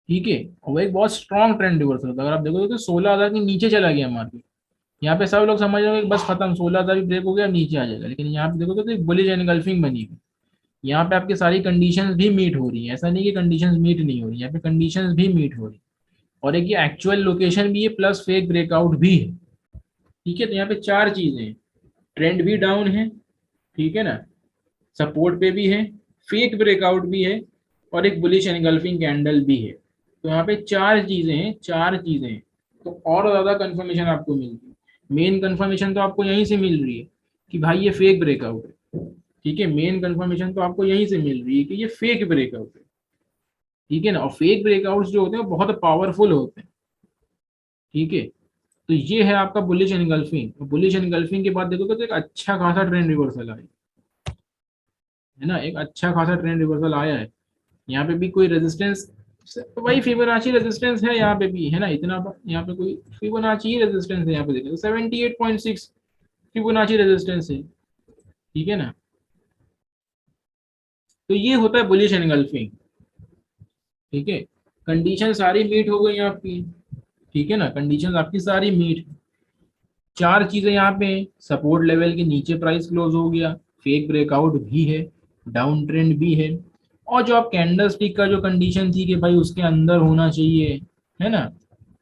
ठीक है, और वो एक बहुत स्ट्रॉन्ग ट्रेंड रिवर्सल होता है। अगर आप देखोगे तो 16,000 के नीचे चला गया मार्केट। यहाँ पे सब लोग समझ रहे हो कि बस खत्म, 16,000 भी ब्रेक हो गया, अब नीचे आ जाएगा, लेकिन यहाँ पे देखोगे तो एक बुलिश एनगल्फिंग बनी हुई। यहाँ पे आपकी सारी कंडीशंस भी मीट हो रही है, ऐसा नहीं कि कंडीशंस मीट नहीं हो रही, यहाँ पे कंडीशंस भी मीट हो रही है। और एक ये एक्चुअल लोकेशन भी है, प्लस फेक ब्रेकआउट भी है। ठीक है, तो यहाँ पे चार चीजें हैं, ट्रेंड भी डाउन है, ठीक है ना, सपोर्ट पे भी है, फेक ब्रेकआउट भी है, और एक बुलिश एनगल्फिंग कैंडल भी है। तो यहाँ पे चार चीजें हैं, चार चीजें हैं। तो और ज्यादा कंफर्मेशन आपको मिलती है। मेन कंफर्मेशन तो आपको यहीं से मिल रही है कि भाई ये फेक ब्रेकआउट है। ठीक है, मेन कंफर्मेशन तो आपको यहीं से मिल रही है कि ये फेक ब्रेकआउट है। ठीक है ना, और फेक ब्रेकआउट्स जो होते हैं वो बहुत पावरफुल होते हैं। ठीक है, तो ये है आपका बुलिश एनगल्फिंग। बुलिश एनगल्फिंग के बाद देखोगे तो एक अच्छा खासा ट्रेंड रिवर्सल आया है ना, एक अच्छा खासा ट्रेंड रिवर्सल आया है। यहाँ पे भी कोई रेजिस्टेंस, वही फिबोनाची रेजिस्टेंस है यहाँ पे भी है ना, इतना यहाँ पे कोई फिबोनाची ही रेजिस्टेंस है, यहाँ पे देखो 78.6 फिबोनाची रेजिस्टेंस है, ठीक है ना। तो ये होता है बुलिश एनगल्फिंग, ठीक है। कंडीशन सारी मीट हो गई आपकी, ठीक है ना, कंडीशन आपकी सारी मीट। चार चीजें यहाँ पे, सपोर्ट लेवल के नीचे प्राइस क्लोज हो गया, फेक ब्रेकआउट भी है, डाउन ट्रेंड भी है, और जो आप कैंडल स्टिक का जो कंडीशन थी कि भाई उसके अंदर होना चाहिए, है ना,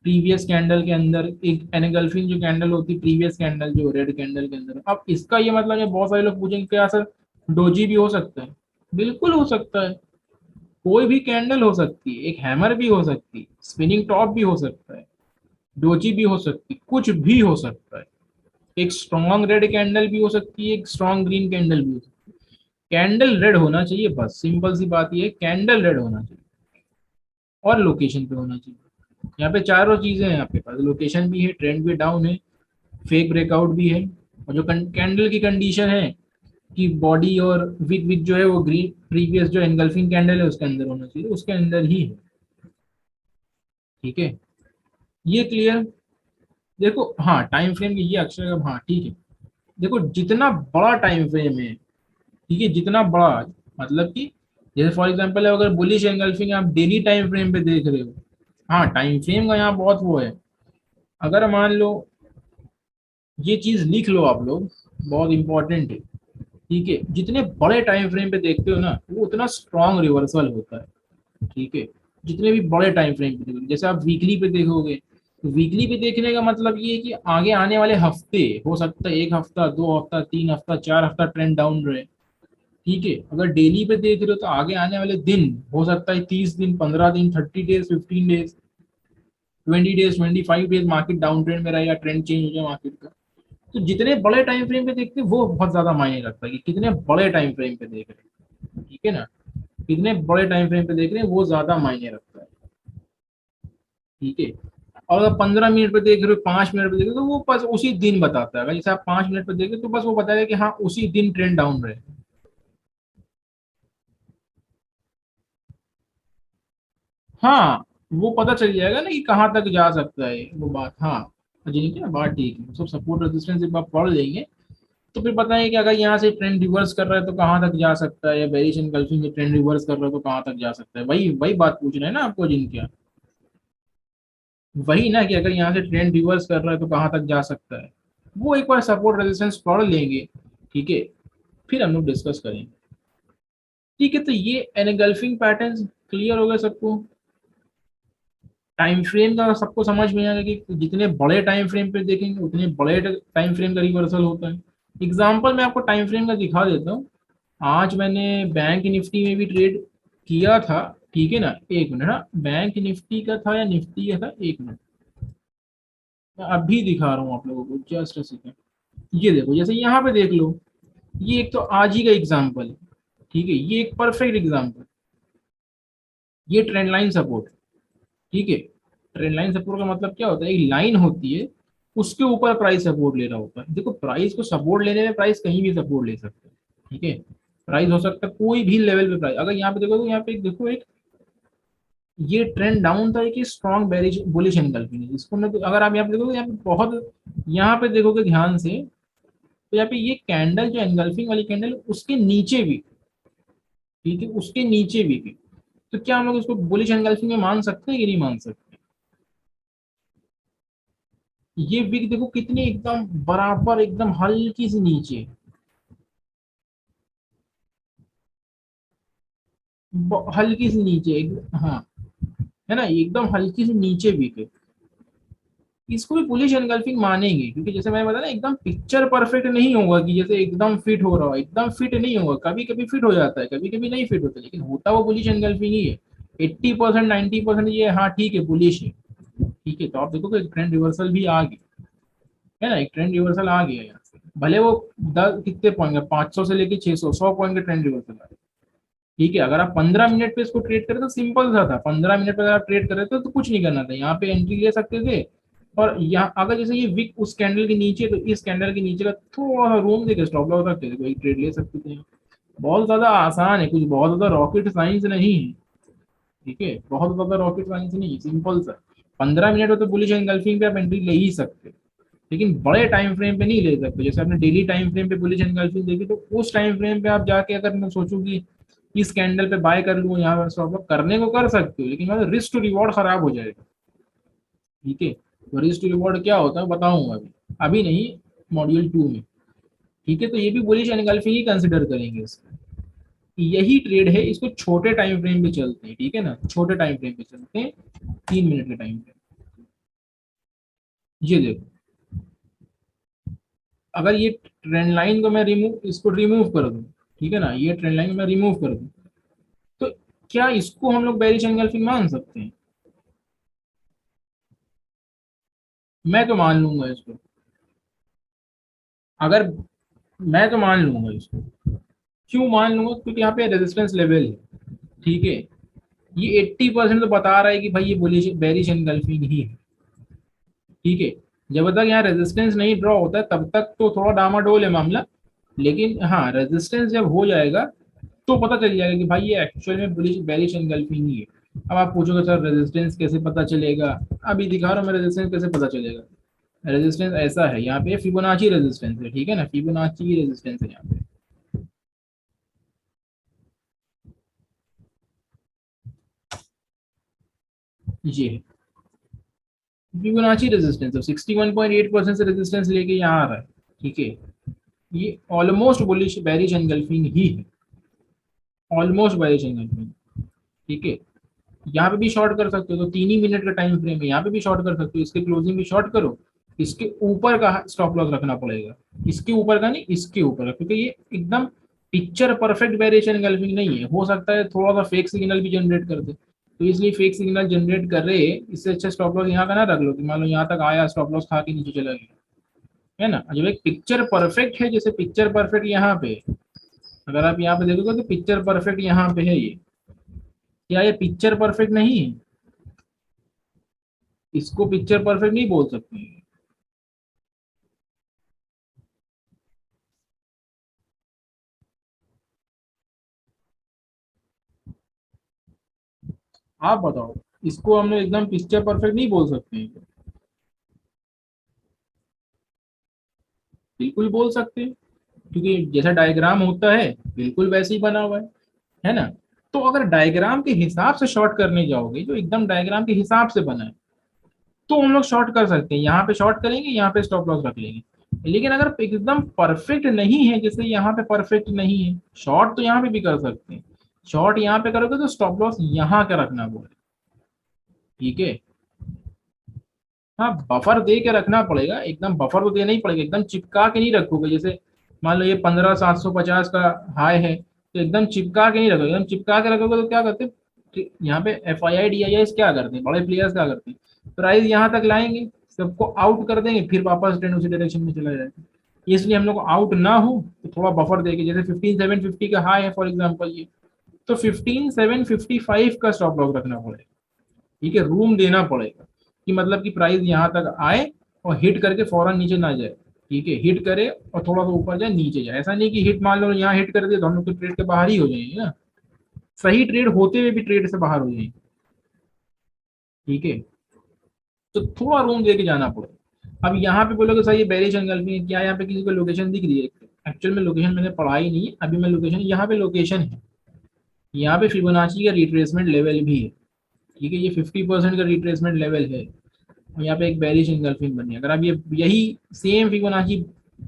प्रीवियस कैंडल के अंदर एक एनगल्फिंग जो कैंडल होती है, प्रीवियस कैंडल जो रेड कैंडल के अंदर। अब इसका ये मतलब है, बहुत सारे लोग पूछेंगे क्या सर डोजी भी हो सकता है? बिल्कुल हो सकता है, कोई भी कैंडल हो सकती है, एक हैमर भी हो सकती है, स्पिनिंग टॉप भी हो सकता है, डोजी भी हो सकती है, कुछ भी हो सकता है। एक स्ट्रॉन्ग रेड कैंडल भी हो सकती है, एक स्ट्रॉन्ग ग्रीन कैंडल भी हो सकती है। कैंडल रेड होना चाहिए, बस सिंपल सी बात ये है, कैंडल रेड होना चाहिए और लोकेशन पे होना चाहिए। यहाँ पे चारों चीजें हैं आपके पास, लोकेशन भी है, ट्रेंड भी डाउन है, फेक ब्रेकआउट भी है, और जो कैंडल की कंडीशन है कि बॉडी और विक विक जो है वो ग्रीन प्रीवियस जो एनगल्फिंग कैंडल है उसके अंदर होना चाहिए, उसके अंदर ही है, ठीक है। ये क्लियर? देखो हाँ, टाइम फ्रेम की ये अक्षर, हाँ ठीक है। देखो जितना बड़ा टाइम फ्रेम है, ठीक है, जितना बड़ा, मतलब कि जैसे फॉर एग्जांपल अगर बुलिश एंगल्फिंग आप डेली टाइम फ्रेम पे देख रहे हो, हाँ टाइम फ्रेम का यहाँ बहुत वो है। अगर मान लो, ये चीज लिख लो आप लोग, बहुत इंपॉर्टेंट है, ठीक है, जितने बड़े टाइम फ्रेम पे देखते हो ना वो उतना स्ट्रॉन्ग रिवर्सल होता है, ठीक है। जितने भी बड़े टाइम फ्रेम पे देखोगे, जैसे आप वीकली पे देखोगे, तो वीकली पे देखने का मतलब ये है कि आगे आने वाले हफ्ते, हो सकता है एक हफ्ता, दो हफ्ता, तीन हफ्ता, चार हफ्ता ट्रेंड डाउन रहे, ठीक है। अगर डेली पे देख रहे हो तो आगे आने वाले दिन, हो सकता है 30 दिन, 15 दिन, 30 days, 15 days, 20 days, 25 days market down trend में रहे या ट्रेंड चेंज हो जाए मार्केट का। तो जितने बड़े टाइम फ्रेम पे देखते हैं वो बहुत ज्यादा मायने रखता है कि कितने बड़े टाइम फ्रेम पे देख रहे हैं, ठीक है ना, कितने बड़े टाइम फ्रेम पे देख रहे हैं वो ज्यादा मायने रखता है, ठीक है। और अगर 15 मिनट पे देख रहे हो, 5 मिनट पे देख रहे हो, तो वो बस उसी दिन बताता है। अगर जैसे आप 5 मिनट पे देख रहे हो तो बस वो बताएगा कि हाँ उसी दिन ट्रेंड डाउन रहे। हाँ, वो पता चल जाएगा ना कि कहाँ तक जा सकता है वो बात, हाँ जी, क्या बात ठीक है, सब सपोर्ट रेजिस्टेंस जब आप पढ़ लेंगे तो फिर पता है कि अगर यहाँ से ट्रेंड रिवर्स कर रहा है तो कहाँ तक जा सकता है, या बेरिश एनगल्फिंग में ट्रेंड रिवर्स कर रहा है तो कहाँ तक जा सकता है। वही वही बात पूछना है ना आपको जिनका, वही ना कि अगर यहाँ से ट्रेंड रिवर्स कर रहा है तो कहाँ तक जा सकता है। वो एक बार सपोर्ट रेजिस्टेंस पढ़ लेंगे, ठीक है, फिर हम लोग डिस्कस करेंगे, ठीक है। तो ये एनगल्फिंग पैटर्न क्लियर हो गया सबको? टाइम फ्रेम का सबको समझ में आएगा कि जितने बड़े टाइम फ्रेम पे देखेंगे उतने बड़े टाइम फ्रेम का रिवर्सल होता है। एग्जांपल मैं आपको टाइम फ्रेम का दिखा देता हूँ। आज मैंने बैंक निफ्टी में भी ट्रेड किया था, ठीक है ना, एक मिनट, हाँ बैंक निफ्टी का था या निफ्टी का था, एक मिनट, मैं अभी दिखा रहा हूँ आप लोगों को, जस्ट अ सेकंड। ये देखो, जैसे यहाँ पे देख लो, ये एक तो आज ही का एग्जाम्पल है, ठीक है, ये एक परफेक्ट एग्जाम्पल, ये ट्रेंड लाइन सपोर्ट, ठीक है। ट्रेंड लाइन सपोर्ट का मतलब क्या होता है, एक लाइन होती है, उसके ऊपर प्राइस सपोर्ट ले रहा होता है। देखो प्राइस को सपोर्ट लेने में प्राइस कहीं भी सपोर्ट ले सकते हैं, ठीक है। प्राइस हो सकता है कोई भी लेवल पे प्राइस, अगर यहाँ पे देखो तो यहाँ पे देखो एक, ये ट्रेंड डाउन था, एक स्ट्रॉन्ग बेरिश बुलिश एनगल्फिंग है, इसको ना, अगर आप यहाँ पे देखोगे, यहाँ पे बहुत, यहाँ पे देखोगे ध्यान से, तो यहाँ पे ये कैंडल जो एनगल्फिंग वाली कैंडल उसके नीचे भी, ठीक है, उसके नीचे भी, तो क्या हम लोग इसको बुलिश एनगल्फिंग में मान सकते हैं कि नहीं मान सकते? ये विक देखो कितनी एकदम बराबर, एकदम हल्की सी नीचे, हल्की सी नीचे हाँ, है ना, एकदम हल्की सी नीचे विक है। इसको भी पुलिस एनगल्फिंग मानेंगे, क्योंकि जैसे मैंने बताया ना, एकदम पिक्चर परफेक्ट नहीं होगा कि जैसे एकदम फिट हो रहा हो, एकदम फिट नहीं होगा, कभी कभी फिट हो जाता है, कभी कभी नहीं फिट होता, लेकिन होता वो पुलिस एनगल्फिंग ही है। 80%, 90% ये हाँ ठीक है पुलिस है, ठीक है। तो आप देखो कि ट्रेंड रिवर्सल भी आ गया, है ना, एक ट्रेंड रिवर्सल आ गया यहाँ से, भले वो 10 कितने पॉइंट है, 500 से लेके 600, 100 पॉइंट का ट्रेंड रिवर्सल आ गया, ठीक है। अगर आप 15 मिनट पे इसको ट्रेड करें तो सिंपल सा था, 15 मिनट पे अगर आप ट्रेड कर रहे थे तो कुछ नहीं करना था, यहाँ पे एंट्री ले सकते थे, और यहाँ अगर जैसे ये विक उस कैंडल के नीचे, तो इस कैंडल के नीचे का थोड़ा सा रूम देके स्टॉप लॉस रख के कोई ट्रेड ले सकते हैं। बहुत ज्यादा आसान है, कुछ बहुत ज्यादा रॉकेट साइंस नहीं है। ठीक है, बहुत ज्यादा रॉकेट साइंस नहीं है, सिंपल सा। 15 मिनट में तो बुलिश एंगल्फिंग पे आप एंट्री ले ही सकते हैं, लेकिन बड़े टाइम फ्रेम पे नहीं ले सकते। जैसे आपने डेली टाइम फ्रेम पे बुलिश एंगल्फिंग देखी, तो उस टाइम फ्रेम पे आप जाके अगर मैं सोचूं कि इस कैंडल पे बाय कर लूं, यहाँ पर स्टॉप लॉस करने को कर सकते हो, लेकिन मतलब रिस्क टू रिवॉर्ड खराब हो जाएगा। ठीक है, तो रिस्क टू रिवॉर्ड क्या होता है बताऊंगा अभी, अभी नहीं, मॉड्यूल 2 में। ठीक है, तो ये भी बुलिश एंगल्फिंग ही कंसिडर करेंगे इसका। यही ट्रेड है, इसको छोटे टाइम फ्रेम पे चलते हैं, ठीक है ना, छोटे टाइम फ्रेम पे चलते हैं, 3 मिनट के टाइम फ्रेम। ये देखो, अगर ये ट्रेंड लाइन को मैं इसको रिमूव कर दूं, ठीक है ना, ये ट्रेंड लाइन को मैं रिमूव कर दूं, तो क्या इसको हम लोग बेरिश एंगल्फिंग मान सकते हैं? मैं तो मान लूंगा इसको। अगर मैं तो मान लूंगा इसको। क्यों मान लूंगा? क्योंकि यहाँ पे रेजिस्टेंस लेवल है। ठीक है, ये 80% तो बता रहा है कि भाई ये बुलिश बेरिश एंगल्फिंग ही है। ठीक है, जब तक यहाँ रेजिस्टेंस नहीं ड्रॉ होता है तब तक तो थोड़ा डामाडोल है मामला। लेकिन हाँ, रेजिस्टेंस जब हो जाएगा तो पता चल जाएगा कि भाई ये एक्चुअल में बुलिश बेरिश एंगल्फिंग ही है। अब आप पूछोगे सर रेजिस्टेंस कैसे पता चलेगा? अभी दिखा रहा हूँ मैं, रेजिस्टेंस कैसे पता चलेगा। रेजिस्टेंस ऐसा है, यहाँ पे फिबोनाची रेजिस्टेंस है, ठीक है ना, फिबोनाची की रेजिस्टेंस है यहाँ पे। ये है फिबोनाची रेजिस्टेंस, 61.8% से रेजिस्टेंस लेके यहाँ आ रहा है। ठीक है, ये ऑलमोस्ट बुलिश बेरिश एंगल्फिंग ही है, ऑलमोस्ट बेरिश एंगल्फिंग। ठीक है, यहाँ पे भी शॉर्ट कर सकते हो, तो 3 ही मिनट का टाइम फ्रेम है, यहाँ पे भी शॉर्ट कर सकते हो, इसके क्लोजिंग भी शॉर्ट करो। इसके ऊपर का स्टॉप लॉस रखना पड़ेगा, इसके ऊपर का नहीं, इसके ऊपर का, क्योंकि ये एकदम पिक्चर परफेक्ट वेरिएशन एंगल्फिंग नहीं है। हो सकता है थोड़ा सा फेक सिग्नल भी जनरेट कर दे, तो इसलिए फेक सिग्नल जनरेट कर रहे हैं, इससे अच्छा स्टॉप लॉस यहाँ का ना रख लो, कि मान लो यहाँ तक आया, स्टॉप लॉस खा के नीचे चला गया, है ना। जब एक पिक्चर परफेक्ट है, जैसे पिक्चर परफेक्ट यहाँ पे, अगर आप यहाँ पे देखोगे तो पिक्चर परफेक्ट यहाँ पे है ये, क्या ये पिक्चर परफेक्ट नहीं है? इसको पिक्चर परफेक्ट नहीं बोल सकते। आप बताओ, इसको हम लोग एकदम पिक्चर परफेक्ट नहीं बोल सकते हैं? बिल्कुल बोल सकते हैं, क्योंकि जैसा डायग्राम होता है बिल्कुल वैसे ही बना हुआ है ना। तो अगर डायग्राम के हिसाब से शॉर्ट करने जाओगे, जो एकदम डायग्राम के हिसाब से बना है, तो हम लोग शॉर्ट कर सकते हैं, यहाँ पे शॉर्ट करेंगे, यहाँ पे स्टॉप लॉस रख लेंगे। लेकिन अगर एकदम परफेक्ट नहीं है, जैसे यहाँ पे परफेक्ट नहीं है, शॉर्ट तो यहाँ पे भी कर सकते हैं। शॉर्ट यहाँ पे करोगे तो स्टॉप लॉस यहाँ का रखना पड़ेगा। ठीक है, हाँ, बफर दे के रखना पड़ेगा, एकदम बफर तो देना ही पड़ेगा, एकदम चिपका के नहीं रखोगे। जैसे मान लो ये 15,750 का हाई है, तो एकदम चिपका के नहीं रखोगे। एकदम चिपका के रखोगे तो क्या करते हैं, यहाँ पे FII DIIs क्या करते हैं, बड़े प्लेयर्स क्या करते हैं, प्राइस यहाँ तक लाएंगे, सबको आउट कर देंगे, फिर वापस ट्रेंड उसी डायरेक्शन में चला जाएगा। इसलिए हम लोग आउट ना हो तो थोड़ा बफर देके, जैसे 15,750 का हाई है फॉर एग्जाम्पल ये, तो 15,755 का स्टॉप लॉस रखना पड़ेगा। ठीक है, रूम देना पड़ेगा, कि मतलब कि प्राइस यहाँ तक आए और हिट करके फौरन नीचे ना जाए। ठीक है, हिट करे और थोड़ा सा ऊपर जाए, नीचे जाए, ऐसा नहीं कि हिट मान लो यहाँ हिट कर दिया तो हम लोग तो ट्रेड के बाहर ही हो जाएंगे ना। सही ट्रेड होते हुए भी ट्रेड से बाहर हो जाएंगे। ठीक है, तो थोड़ा रूम दे के जाना पड़ेगा। अब यहाँ पे बोलोगे सर ये बेरिश एंगल में क्या, यहाँ पे किसी को लोकेशन दिख रही है? एक्चुअल में लोकेशन मैंने पढ़ा ही नहीं है, अभी मैं लोकेशन, यहाँ पे लोकेशन है, यहाँ पे फिबोनाची का रिट्रेसमेंट लेवल भी है। ठीक है, ये 50% का रिट्रेसमेंट लेवल है, और यहाँ पे एक बेरिश एंगल्फिंग बनी है। अगर आप ये यही सेम फिबोनाची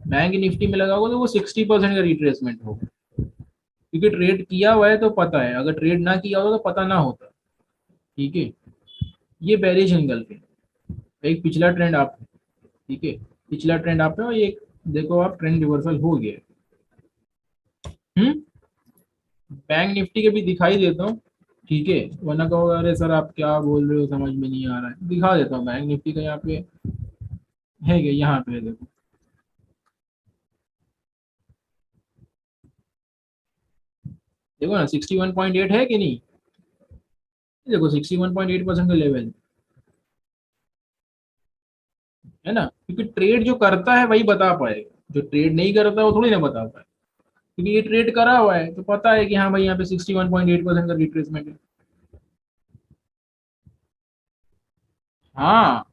बैंक निफ्टी में लगाओगे तो वो 60% का रिट्रेसमेंट होगा, क्योंकि ट्रेड किया हुआ है तो पता है, अगर ट्रेड ना किया होता तो पता ना होता। ठीक है, ये बेरिश एंगल्फिंग, एक पिछला ट्रेंड आप, ठीक है, पिछला ट्रेंड आप है, और ये देखो आप ट्रेंड रिवर्सल हो गया। हम्म, बैंक निफ्टी के भी दिखाई देता हूँ। ठीक है, वरना कहोगे अरे सर आप क्या बोल रहे हो, समझ में नहीं आ रहा है, दिखा देता हूँ बैंक निफ्टी का, यहाँ पे है क्या, यहाँ पे है, देखो। देखो ना, 61.8 है कि नहीं? देखो 61.8% का लेवल। है ना, क्योंकि ट्रेड जो करता है वही बता पाएगा, जो ट्रेड नहीं करता है वो थोड़ी ना बता पाए, क्योंकि ये ट्रेड करा हुआ है तो पता है कि हाँ भाई यहाँ पे 61.8% का रिट्रेसमेंट है। हाँ,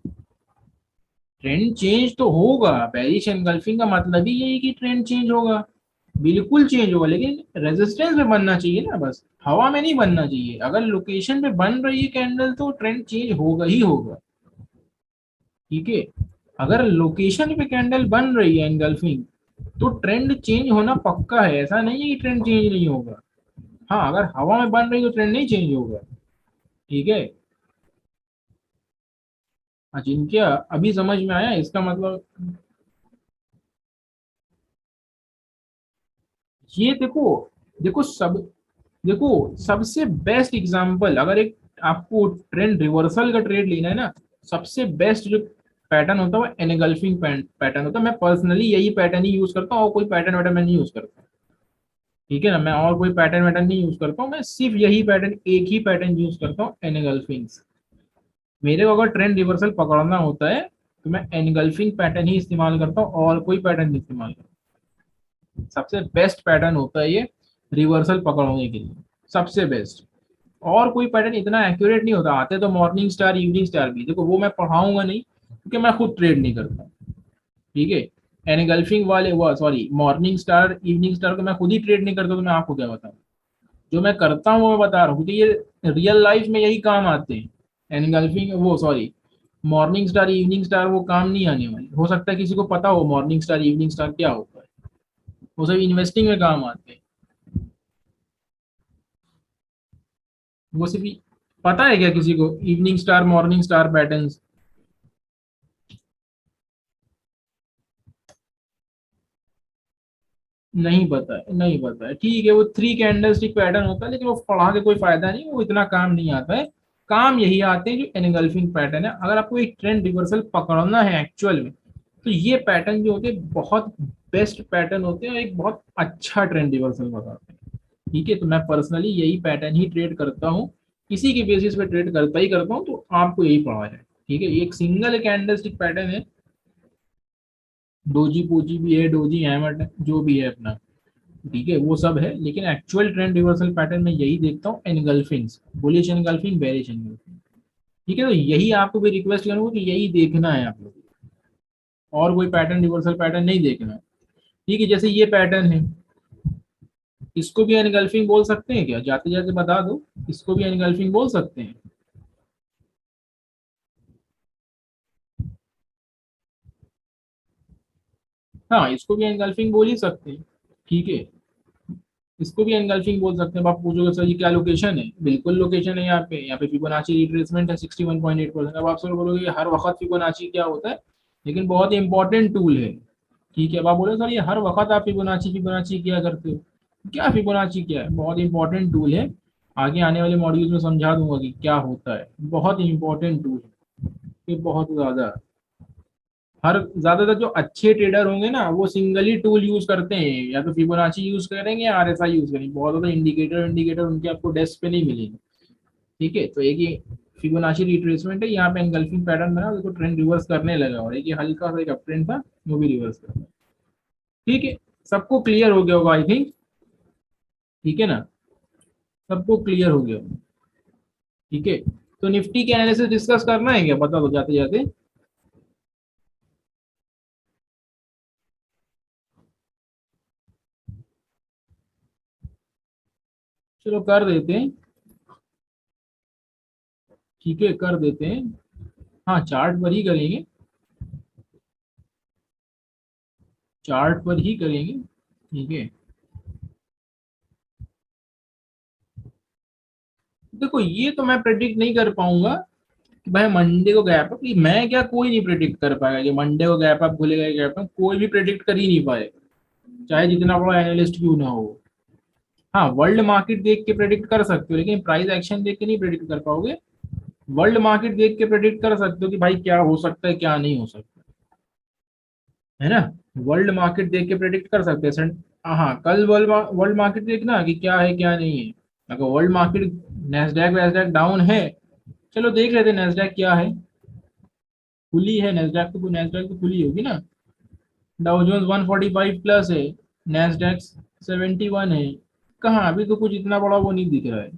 ट्रेंड चेंज तो होगा, बेरिश एनगल्फिंग का मतलब ही यही कि ट्रेंड चेंज होगा, बिल्कुल चेंज होगा, लेकिन रेजिस्टेंस पे बनना चाहिए ना, बस हवा में नहीं बनना चाहिए। अगर लोकेशन पे बन रही है कैंडल तो ट्रेंड चेंज होगा ही होगा। ठीक है, अगर लोकेशन पे कैंडल बन रही है एनगल्फिंग तो ट्रेंड चेंज होना पक्का है, ऐसा नहीं है कि ट्रेंड चेंज नहीं होगा। हाँ, अगर हवा में बन रही तो ट्रेंड नहीं चेंज होगा। ठीक है। अजिंक्य, अभी समझ में आया इसका मतलब? ये देखो, देखो सब, देखो सबसे बेस्ट एग्जांपल, अगर एक आपको ट्रेंड रिवर्सल का ट्रेड लेना है ना, सबसे बेस्ट जो पैटर्न होता है वो एनगल्फिंग पैटर्न होता है। मैं पर्सनली यही पैटर्न ही यूज करता हूँ, और कोई पैटर्न वैटर्न मैं नहीं यूज करता। ठीक है ना, मैं और कोई पैटर्न वैटर्न नहीं यूज करता हूँ, मैं सिर्फ यही पैटर्न, एक ही पैटर्न यूज करता हूँ, एनगल्फिंग। मेरे को अगर ट्रेंड रिवर्सल पकड़ना होता है तो मैं एनगल्फिंग पैटर्न ही इस्तेमाल करता हूँ, और कोई पैटर्न नहीं इस्तेमाल करता। सबसे बेस्ट पैटर्न होता है ये रिवर्सल पकड़ने के लिए, सबसे बेस्ट। और कोई पैटर्न इतना एक्यूरेट नहीं होता, आते तो मॉर्निंग स्टार इवनिंग स्टार भी, देखो वो मैं पढ़ाऊंगा नहीं क्योंकि मैं खुद ट्रेड नहीं करता। ठीक है, एनगल्फिंग वाले वो sorry morning star evening star को मैं खुद ही ट्रेड नहीं करता, तो मैं आपको क्या बताऊं। जो मैं करता हूँ वो मैं बता रहा हूँ, क्योंकि ये रियल लाइफ में यही काम आते हैं। एनगल्फिंग वो sorry morning star evening star वो काम नहीं आने वाले, हो सकता है किसी को पता हो मॉर्निंग स्टार इवनिंग स्टार क्या होता है, वो सब इन्वेस्टिंग में काम आते हैं। वो सिर्फ पता है क्या किसी को evening star morning star patterns? नहीं पता है, नहीं पता है, ठीक है। वो थ्री कैंडल स्टिक पैटर्न होता है, लेकिन वो पढ़ा के कोई फायदा नहीं, वो इतना काम नहीं आता है। काम यही आते हैं जो एनगल्फिंग पैटर्न है। अगर आपको एक ट्रेंड रिवर्सल पकड़ना है एक्चुअल में, तो ये पैटर्न जो होते हैं बहुत बेस्ट पैटर्न होते हैं, और एक बहुत अच्छा ट्रेंड रिवर्सल बताते हैं। ठीक है, तो मैं पर्सनली यही पैटर्न ही ट्रेड करता हूँ, किसी के बेसिस पे ट्रेड करता ही करता हूँ, तो आपको यही पढ़ा है। ठीक है, ये एक सिंगल कैंडल स्टिक पैटर्न है, डोजी पोजी भी है, डोजी हैमर जो भी है अपना, ठीक है वो सब है, लेकिन एक्चुअल ट्रेंड रिवर्सल पैटर्न में यही देखता हूँ, एनगल्फिंग्स, बुलिश एनगल्फिंग बेरिश एनगल्फिंग। ठीक है, तो यही आपको भी रिक्वेस्ट करूंगा कि यही देखना है आप लोग, और कोई पैटर्न रिवर्सल पैटर्न नहीं देखना है। ठीक है, जैसे ये पैटर्न है, इसको भी एनगल्फिंग बोल सकते हैं क्या? जाते जाते बता दो, इसको भी एनगल्फिंग बोल सकते हैं? हाँ, इसको भी एनगल्फिंग बोल ही सकते हैं। ठीक है, इसको भी एनगल्फिंग बोल सकते हैं। अब आप पूछोगे सर ये क्या लोकेशन है, बिल्कुल लोकेशन है, यहाँ पे फिबोनाची रिट्रेसमेंट है 61.8%। अब आप सर बोलोगे हर वक्त फिबोनाची क्या होता है, लेकिन बहुत ही इंपॉर्टेंट टूल है। ठीक है, अब आप बोले सर ये हर वक्त आप फिबोनाची फिबोनाची क्या करते हो, क्या फिबोनाची क्या है, बहुत इंपॉर्टेंट टूल है। आगे आने वाले मॉड्यूल्स में समझा दूंगा कि क्या होता है, बहुत इंपॉर्टेंट टूल है ये, बहुत ज्यादा। हर ज्यादातर जो अच्छे ट्रेडर होंगे ना वो सिंगल ही टूल यूज करते हैं, या तो फिबोनाची यूज करेंगे या आरएसआई यूज करेंगे, बहुत ज्यादा इंडिकेटर इंडिकेटर उनके आपको डेस्क पे नहीं मिलेंगे। ठीक है, तो एक ही फिबोनाची रिट्रेसमेंट है, यहाँ पे एंगल्फिंग पैटर्न बना, देखो ट्रेंड रिवर्स करने लगा, और एक ये हल्का सा एक अप ट्रेंड था वो भी रिवर्स कर रहा है। ठीक है, सबको क्लियर हो गया होगा आई थिंक। ठीक है ना, सबको क्लियर हो गया होगा। ठीक है, तो निफ्टी के एनालिसिस डिस्कस करना है क्या, बता दो जाते जाते। चलो कर देते हैं। ठीक है, कर देते हैं। हाँ, चार्ट पर ही करेंगे, चार्ट पर ही करेंगे। ठीक है, देखो ये तो मैं प्रेडिक्ट नहीं कर पाऊंगा कि भाई मंडे को गैप अप, मैं क्या कोई नहीं प्रेडिक्ट कर पाएगा कि मंडे को गैप अप खुलेगा, गैप अप कोई भी प्रेडिक्ट कर ही नहीं पाएगा, चाहे जितना बड़ा एनालिस्ट क्यों ना हो। हाँ, वर्ल्ड मार्केट देख के प्रेडिक्ट कर सकते हो, लेकिन प्राइस एक्शन देख के नहीं प्रेडिक्ट कर पाओगे। वर्ल्ड मार्केट देख के प्रेडिक्ट कर सकते हो कि भाई क्या हो सकता है क्या नहीं हो सकता, है ना। वर्ल्ड मार्केट देख के प्रेडिक्ट कर सकते हैं हाँ, कल वर्ल्ड वर्ल्ड मार्केट देखना कि क्या है क्या नहीं है। अगर वर्ल्ड मार्केट नेस्डैक वेस्डैक डाउन है, चलो देख लेते हैं नेस्डैक क्या है। खुली है नैस्डैक तो खुली होगी ना। डाउ जोन्स 145 प्लस है, नैस्डैक 71 है। कहाँ अभी तो कुछ इतना बड़ा वो नहीं दिख रहा है,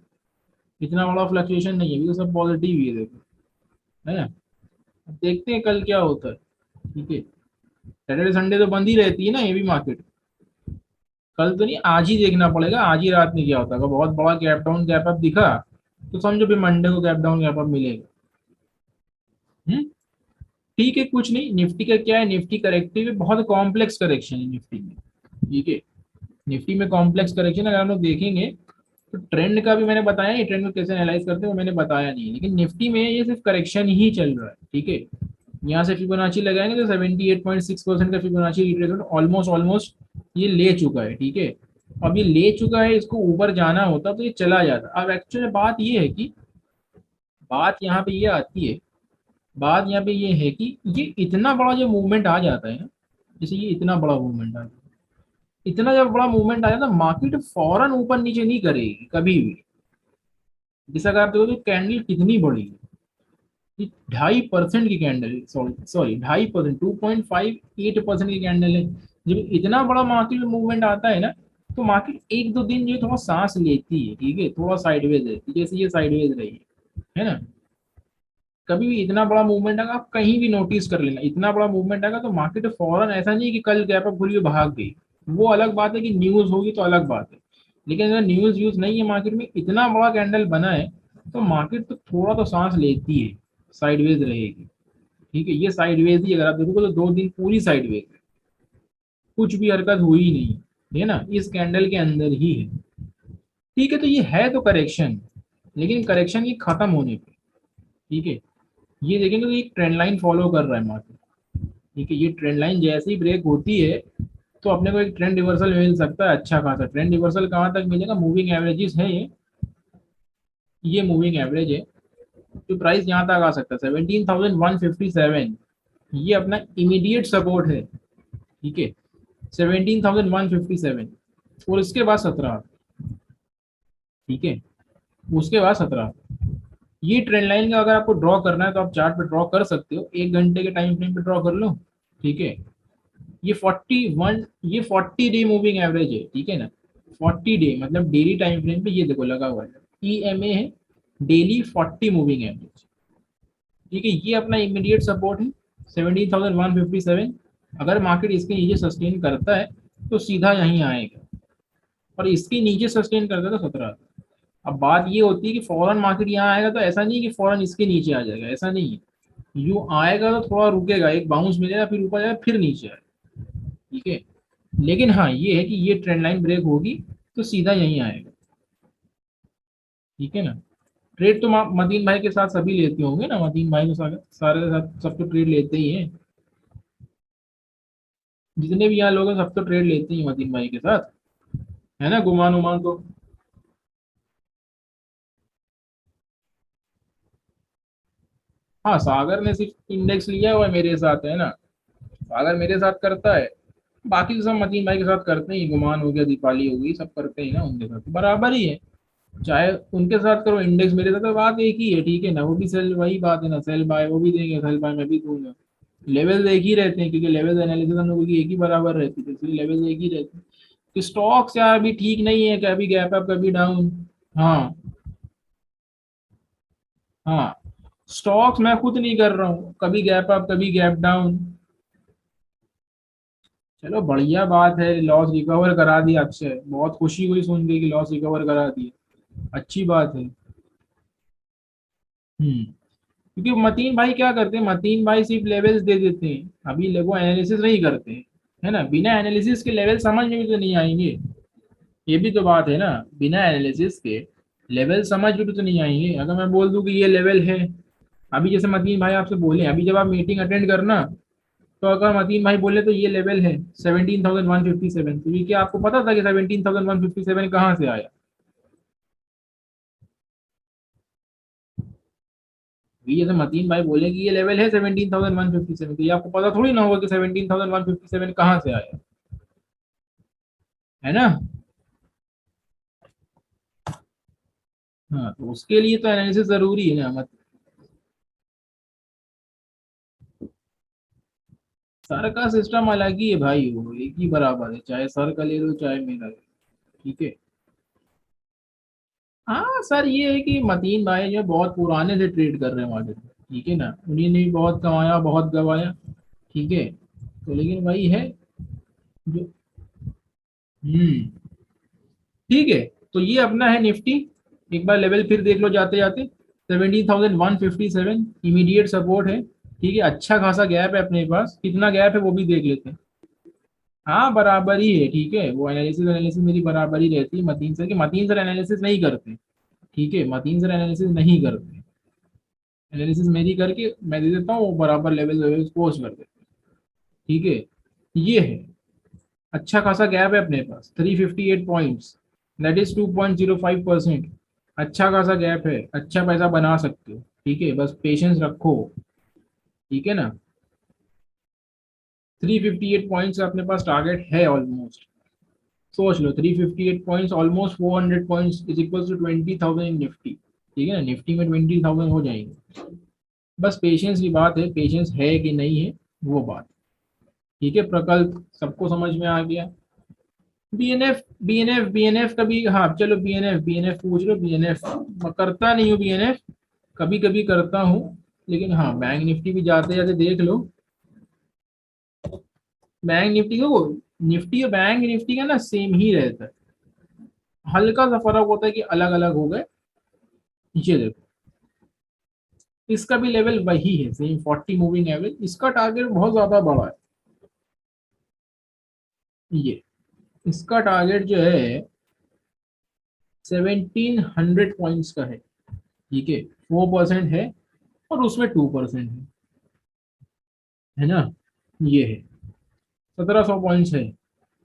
इतना बड़ा फ्लक्चुएशन नहीं है, अभी तो सब पॉजिटिव ही है देखो, है ना। अब देखते हैं कल क्या होता है। ठीक है, सैटरडे संडे तो बंद ही रहती है ना ये भी मार्केट। कल तो नहीं, आज ही देखना पड़ेगा, आज ही रात में क्या होता है। अगर बहुत बड़ा गैप डाउन गैप अप दिखा तो समझो भी मंडे को गैप डाउन गैप अप मिलेगा। हम्म। ठीक है, कुछ नहीं, निफ्टी का क्या है, निफ्टी करेक्टिव है, बहुत कॉम्प्लेक्स करेक्शन है निफ्टी में। ठीक है, निफ्टी में कॉम्प्लेक्स करेक्शन अगर हम लोग देखेंगे तो ट्रेंड का भी मैंने बताया नहीं, ट्रेंड को कैसे एनालाइज करते हैं वो मैंने बताया नहीं, लेकिन निफ्टी में ये सिर्फ करेक्शन ही चल रहा है। ठीक है, यहाँ से फिबोनाची लगाएंगे तो 78.6% का फिबोनाची रिट्रेसमेंट ऑलमोस्ट ऑलमोस्ट ये ले चुका है। ठीक है, अब ये ले चुका है, इसको ऊपर जाना होता तो ये चला जाता। अब एक्चुअली बात ये है कि बात यहाँ पे ये आती है, बात यहाँ पे ये है कि ये इतना बड़ा जो मूवमेंट आ जाता है ना, जैसे ये इतना बड़ा मूवमेंट आ जाता है, इतना जब बड़ा मूवमेंट आ जाता है मार्केट फौरन ऊपर नीचे नहीं करेगी कभी भी। जैसा कि आप देखो तो कैंडल कितनी बड़ी है, ये 2.5% की कैंडल है, सॉरी सॉरी 2.5%, 2.58% की कैंडल है। जब इतना बड़ा मार्केट में मूवमेंट आता है ना, तो मार्केट एक दो दिन जो है थोड़ा सांस लेती है। ठीक है, थोड़ा साइडवेज रहती है, जैसे ये साइडवेज रही है ना। कभी भी इतना बड़ा मूवमेंट आएगा, आप कहीं भी नोटिस कर लेना, इतना बड़ा मूवमेंट आएगा तो मार्केट फौरन ऐसा नहीं कि कल गैप अप खुली भाग गई। वो अलग बात है कि न्यूज होगी तो अलग बात है, लेकिन अगर न्यूज व्यूज नहीं है मार्केट में, इतना बड़ा कैंडल बना है तो मार्केट तो थोड़ा तो सांस लेती है, साइडवेज रहेगी। ठीक है, ये साइडवेज ही अगर आप देखोगे तो 2 दिन पूरी साइडवेज है, कुछ भी हरकत हुई नहीं है ना, इस कैंडल के अंदर ही है। ठीक है, तो ये है तो करेक्शन, लेकिन करेक्शन ये खत्म होने पे, ठीक है, ये देखेंगे तो एक ट्रेंड लाइन फॉलो कर रहा है मार्केट। ठीक है, ये ट्रेंड लाइन जैसे ही ब्रेक होती है तो अपने को एक ट्रेंड रिवर्सल मिल सकता है, अच्छा खासा ट्रेंड रिवर्सल कहाँ तक मिलेगा, मूविंग एवरेजेस है ये मूविंग एवरेज है, तो प्राइस यहाँ तक आ सकता है 17,157, ये अपना इमीडिएट सपोर्ट है। ठीक है, 17,157, और इसके बाद 17। ठीक है, उसके बाद 17, ये ट्रेंड लाइन का अगर आपको ड्रॉ करना है तो आप चार्ट पे ड्रॉ कर सकते हो, 1 घंटे के टाइम फ्रेम पे ड्रॉ कर लो। ठीक है, ये 41, ये 40 डे मूविंग एवरेज है। ठीक है ना, 40 डे मतलब डेली टाइम फ्रेम पे ये देखो लगा हुआ है, EMA है, डेली 40 मूविंग एवरेज। ठीक है, ये अपना इमीडिएट सपोर्ट है 17,157। अगर मार्केट इसके नीचे सस्टेन करता है तो सीधा यहीं आएगा, और इसके नीचे सस्टेन करता है तो 17। अब बात ये होती है कि फौरन मार्केट यहाँ आएगा तो ऐसा नहीं कि फौरन इसके नीचे आ जाएगा, ऐसा नहीं है। यूँ आएगा तो थोड़ा रुकेगा, एक बाउंस मिलेगा, फिर ऊपर जाएगा, फिर नीचे आएगा। ठीक है, लेकिन हाँ ये है कि ये ट्रेंड लाइन ब्रेक होगी तो सीधा यहीं आएगा। ठीक है ना, ट्रेड तो मतीन भाई के साथ सभी लेते होंगे ना, मतीन भाई तो सारे के साथ सब तो ट्रेड लेते ही हैं, जितने भी यहाँ लोग हैं सब तो ट्रेड लेते ही हैं मतीन भाई के साथ, है ना, गुमान उमान तो। हाँ, सागर ने सिर्फ इंडेक्स लिया हुआ है मेरे साथ, है ना, सागर मेरे साथ करता है, बाकी तो सब मतीन भाई के साथ करते ही, गुमान हो गया, दीपाली हो गई, सब करते हैं ना उनके साथ, बराबर ही है। चाहे उनके साथ करो इंडेक्स मेरे साथ, तो बात एक ही है। ठीक है ना, वो भी सेल, वही बात है ना, सेल बाय वो भी देंगे, सेल बाय मैं भी दूंगा। लेवल एक ही रहते हैं क्योंकि लेवल एनालिसिस हम लोगों की एक ही बराबर रहती है, इसलिए लेवल एक ही रहते हैं। तो स्टॉक्स यार अभी ठीक नहीं है, कभी गैप अप कभी डाउन। हाँ, हाँ, स्टॉक्स मैं खुद नहीं कर रहा हूँ, कभी गैप अप कभी गैप डाउन। चलो बढ़िया बात है, लॉस रिकवर करा दिया, अक्षय बहुत खुशी हुई सुन के कि लॉस रिकवर करा दिया, अच्छी बात है। क्योंकि मतीन भाई क्या करते हैं, मतीन भाई सिर्फ लेवल्स दे देते हैं, अभी वो एनालिसिस नहीं करते हैं, है ना, बिना एनालिसिस के लेवल समझ में भी तो नहीं आएंगे, ये भी तो बात है ना, बिना एनालिसिस के लेवल समझ में भी तो नहीं आएंगे। अगर मैं बोल दूं कि ये लेवल है, अभी जैसे मतीन भाई आपसे बोले, अभी जब आप मीटिंग अटेंड करना, तो अगर मतीन भाई बोले तो ये लेवल है 17,157, तो ये क्या आपको पता था कि 17,157 कहाँ से आया? ये जैसे मतीन भाई बोले कि ये लेवल है 17,157, तो ये आपको पता थोड़ी ना होगा कि 17,157 कहाँ से आया, है ना। हाँ, तो उसके लिए तो एनालिसिस जरूरी है ना, सर का सिस्टम अलग ही है भाई, वो एक ही बराबर है, चाहे सर का ले लो चाहे मेरा ले लो। ठीक है। हाँ सर, ये है कि मतीन भाई जो है बहुत पुराने से ट्रेड कर रहे हैं मार्केट में। ठीक है ना, उन्हीं ने भी बहुत कमाया बहुत गवाया। ठीक है। तो लेकिन वही है जो। हम्म। ठीक है। तो ये अपना है निफ्टी। एक बार लेवल फिर देख लो जाते जाते। 17,157 इमीडिएट सपोर्ट है। ठीक है, अच्छा खासा गैप है अपने पास, कितना गैप है वो भी देख लेते हैं। हाँ बराबर ही है। ठीक है, वो एनालिसिस एनालिसिस मेरी बराबर ही रहती है मतीन सर की। मतीन सर एनालिसिस नहीं करते। ठीक है, मतीन सर एनालिसिस नहीं करते। एनालिसिस मेरी करके मैं दे देता हूँ, वो बराबर लेवल लेवल पोस्ट कर देते हैं। ठीक है। ये है। अच्छा खासा गैप है अपने पास, 358 पॉइंट्स। That is 2.05%। अच्छा खासा गैप है, अच्छा पैसा बना सकते हो। ठीक है, बस पेशेंस रखो। ठीक है ना। 358 पॉइंट्स का अपने पास टारगेट है ऑलमोस्ट। सोच लो, 358 points almost 400 points is equal to 20,000 in Nifty. ठीक है ना, निफ्टी में 20,000 हो जाएंगे। बस पेशेंस की बात है, पेशेंस है कि नहीं है, वो बात। ठीक है, प्रकल्प सबको समझ में आ गया। बीएनएफ का भी, हाँ चलो, बीएनएफ पूछ लो। बीएनएफ करता नहीं हूँ बीएनएफ, कभी कभी करता हूँ। लेकिन हाँ, बैंक निफ्टी भी जाते जाते देख लो। बैंक निफ्टी को, निफ्टी और बैंक निफ्टी का ना सेम ही रहता है। हल्का सा फर्क होता है कि अलग अलग हो गए। ये देखो, इसका भी लेवल वही है सेम, 40 मूविंग एवरेज। इसका टारगेट बहुत ज्यादा बड़ा है। ये इसका टारगेट जो है 1700 पॉइंट्स का है। ठीक है, 4% है और उसमें 2% है ना। ये है 1700 पॉइंट्स है।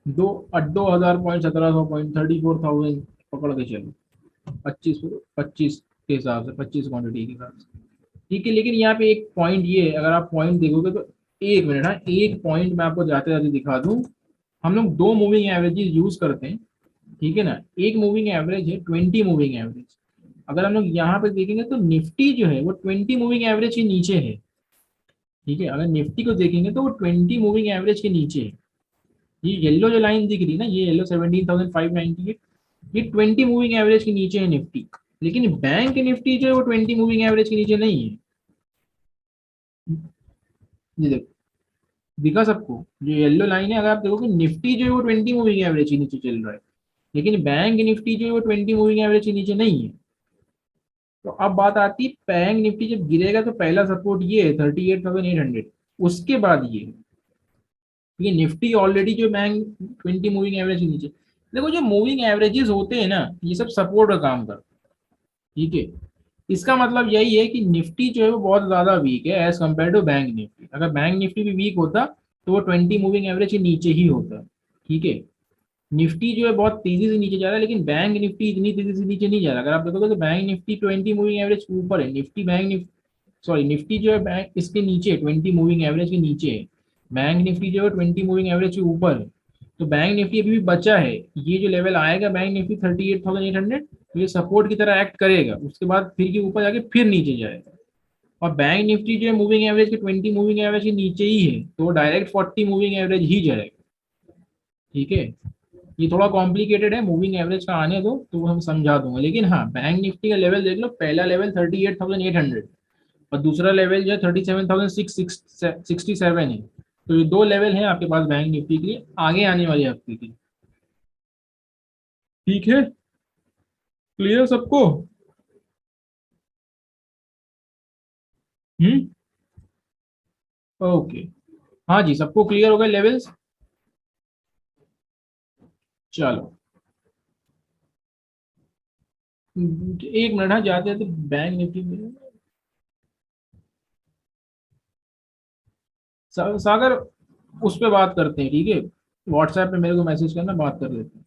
2,000 पॉइंट, 1700 पॉइंट, 34,000 पकड़ के चलो। 25 25 के हिसाब से, 25 क्वांटिटी के हिसाब से। ठीक है, लेकिन यहाँ पे एक पॉइंट ये है, अगर आप पॉइंट देखोगे तो, एक मिनट, हाँ एक पॉइंट मैं आपको जाते जाते दिखा दूं। हम लोग दो मूविंग एवरेजेस यूज करते हैं। ठीक है ना, एक मूविंग एवरेज है 20 मूविंग एवरेज। अगर हम लोग यहाँ पे देखेंगे तो निफ्टी जो है वो 20 मूविंग एवरेज के नीचे है। ठीक है, अगर निफ्टी को देखेंगे तो वो 20 मूविंग एवरेज के नीचे है। ये येलो जो लाइन दिख रही है ना, ये येलो 17,598, ये 20 मूविंग एवरेज के नीचे है निफ्टी। लेकिन बैंक निफ्टी जो है वो 20 मूविंग एवरेज के नीचे नहीं है। ये देखो, दिखा सबको, जो येलो लाइन है, अगर आप देखोगे निफ्टी जो है वो 20 मूविंग एवरेज के नीचे चल रहा है। लेकिन बैंक निफ्टी जो है वो 20 मूविंग एवरेज के नीचे नहीं है। तो अब बात आती है, बैंक निफ्टी जब गिरेगा तो पहला सपोर्ट ये है 38,800। उसके बाद ये है। क्योंकि निफ्टी ऑलरेडी जो बैंक 20 मूविंग एवरेज के नीचे। देखो, जो मूविंग एवरेजेस होते हैं ना, ये सब सपोर्ट का काम करते हैं। ठीक है। इसका मतलब यही है कि निफ्टी जो है वो बहुत ज्यादा वीक है as compared to bank Nifty. अगर बैंक निफ्टी भी वीक होता तो वो 20 मूविंग एवरेज के नीचे ही होता। ठीक है। निफ्टी जो है बहुत तेजी से नीचे जा रहा है, लेकिन बैंक निफ्टी इतनी तेजी से नीचे नहीं जा रहा। अगर आप देखोगे तो बैंक निफ्टी 20 मूविंग एवरेज के ऊपर है, Nifty bank Nifty, sorry Nifty जो है बैंक इसके नीचे 20 मूविंग एवरेज के नीचे है। बैंक निफ्टी जो है 20 मूविंग एवरेज के ऊपर है। तो बैंक निफ्टी अभी भी बचा है। ये जो लेवल आएगा बैंक निफ्टी 38,800, तो ये सपोर्ट की तरह एक्ट करेगा, उसके बाद फिर के ऊपर जाके फिर नीचे जाएगा। और बैंक निफ्टी जो है मूविंग एवरेज के 20 मूविंग एवरेज के नीचे ही है, तो वो डायरेक्ट 40 मूविंग एवरेज ही जाएगा। ठीक है। ये थोड़ा कॉम्प्लिकेटेड है, मूविंग एवरेज का आने दो तो वो हम समझा दूंगा। लेकिन हाँ, बैंक निफ्टी का लेवल देख लो, पहला लेवल 38,800 और दूसरा लेवल जो है 37,667 है। तो ये दो लेवल हैं आपके पास बैंक निफ्टी के लिए आगे आने वाले हफ्ते के। ठीक है, क्लियर सबको। हम्म। ओके। हाँ जी, सबको क्लियर हो गए लेवल्स। चलो, एक मिनट, हाँ जाते हैं तो बैंक निफ्टी में। सागर, उस पर बात करते हैं। ठीक है, व्हाट्सएप पे मेरे को मैसेज करना, बात कर लेते हैं।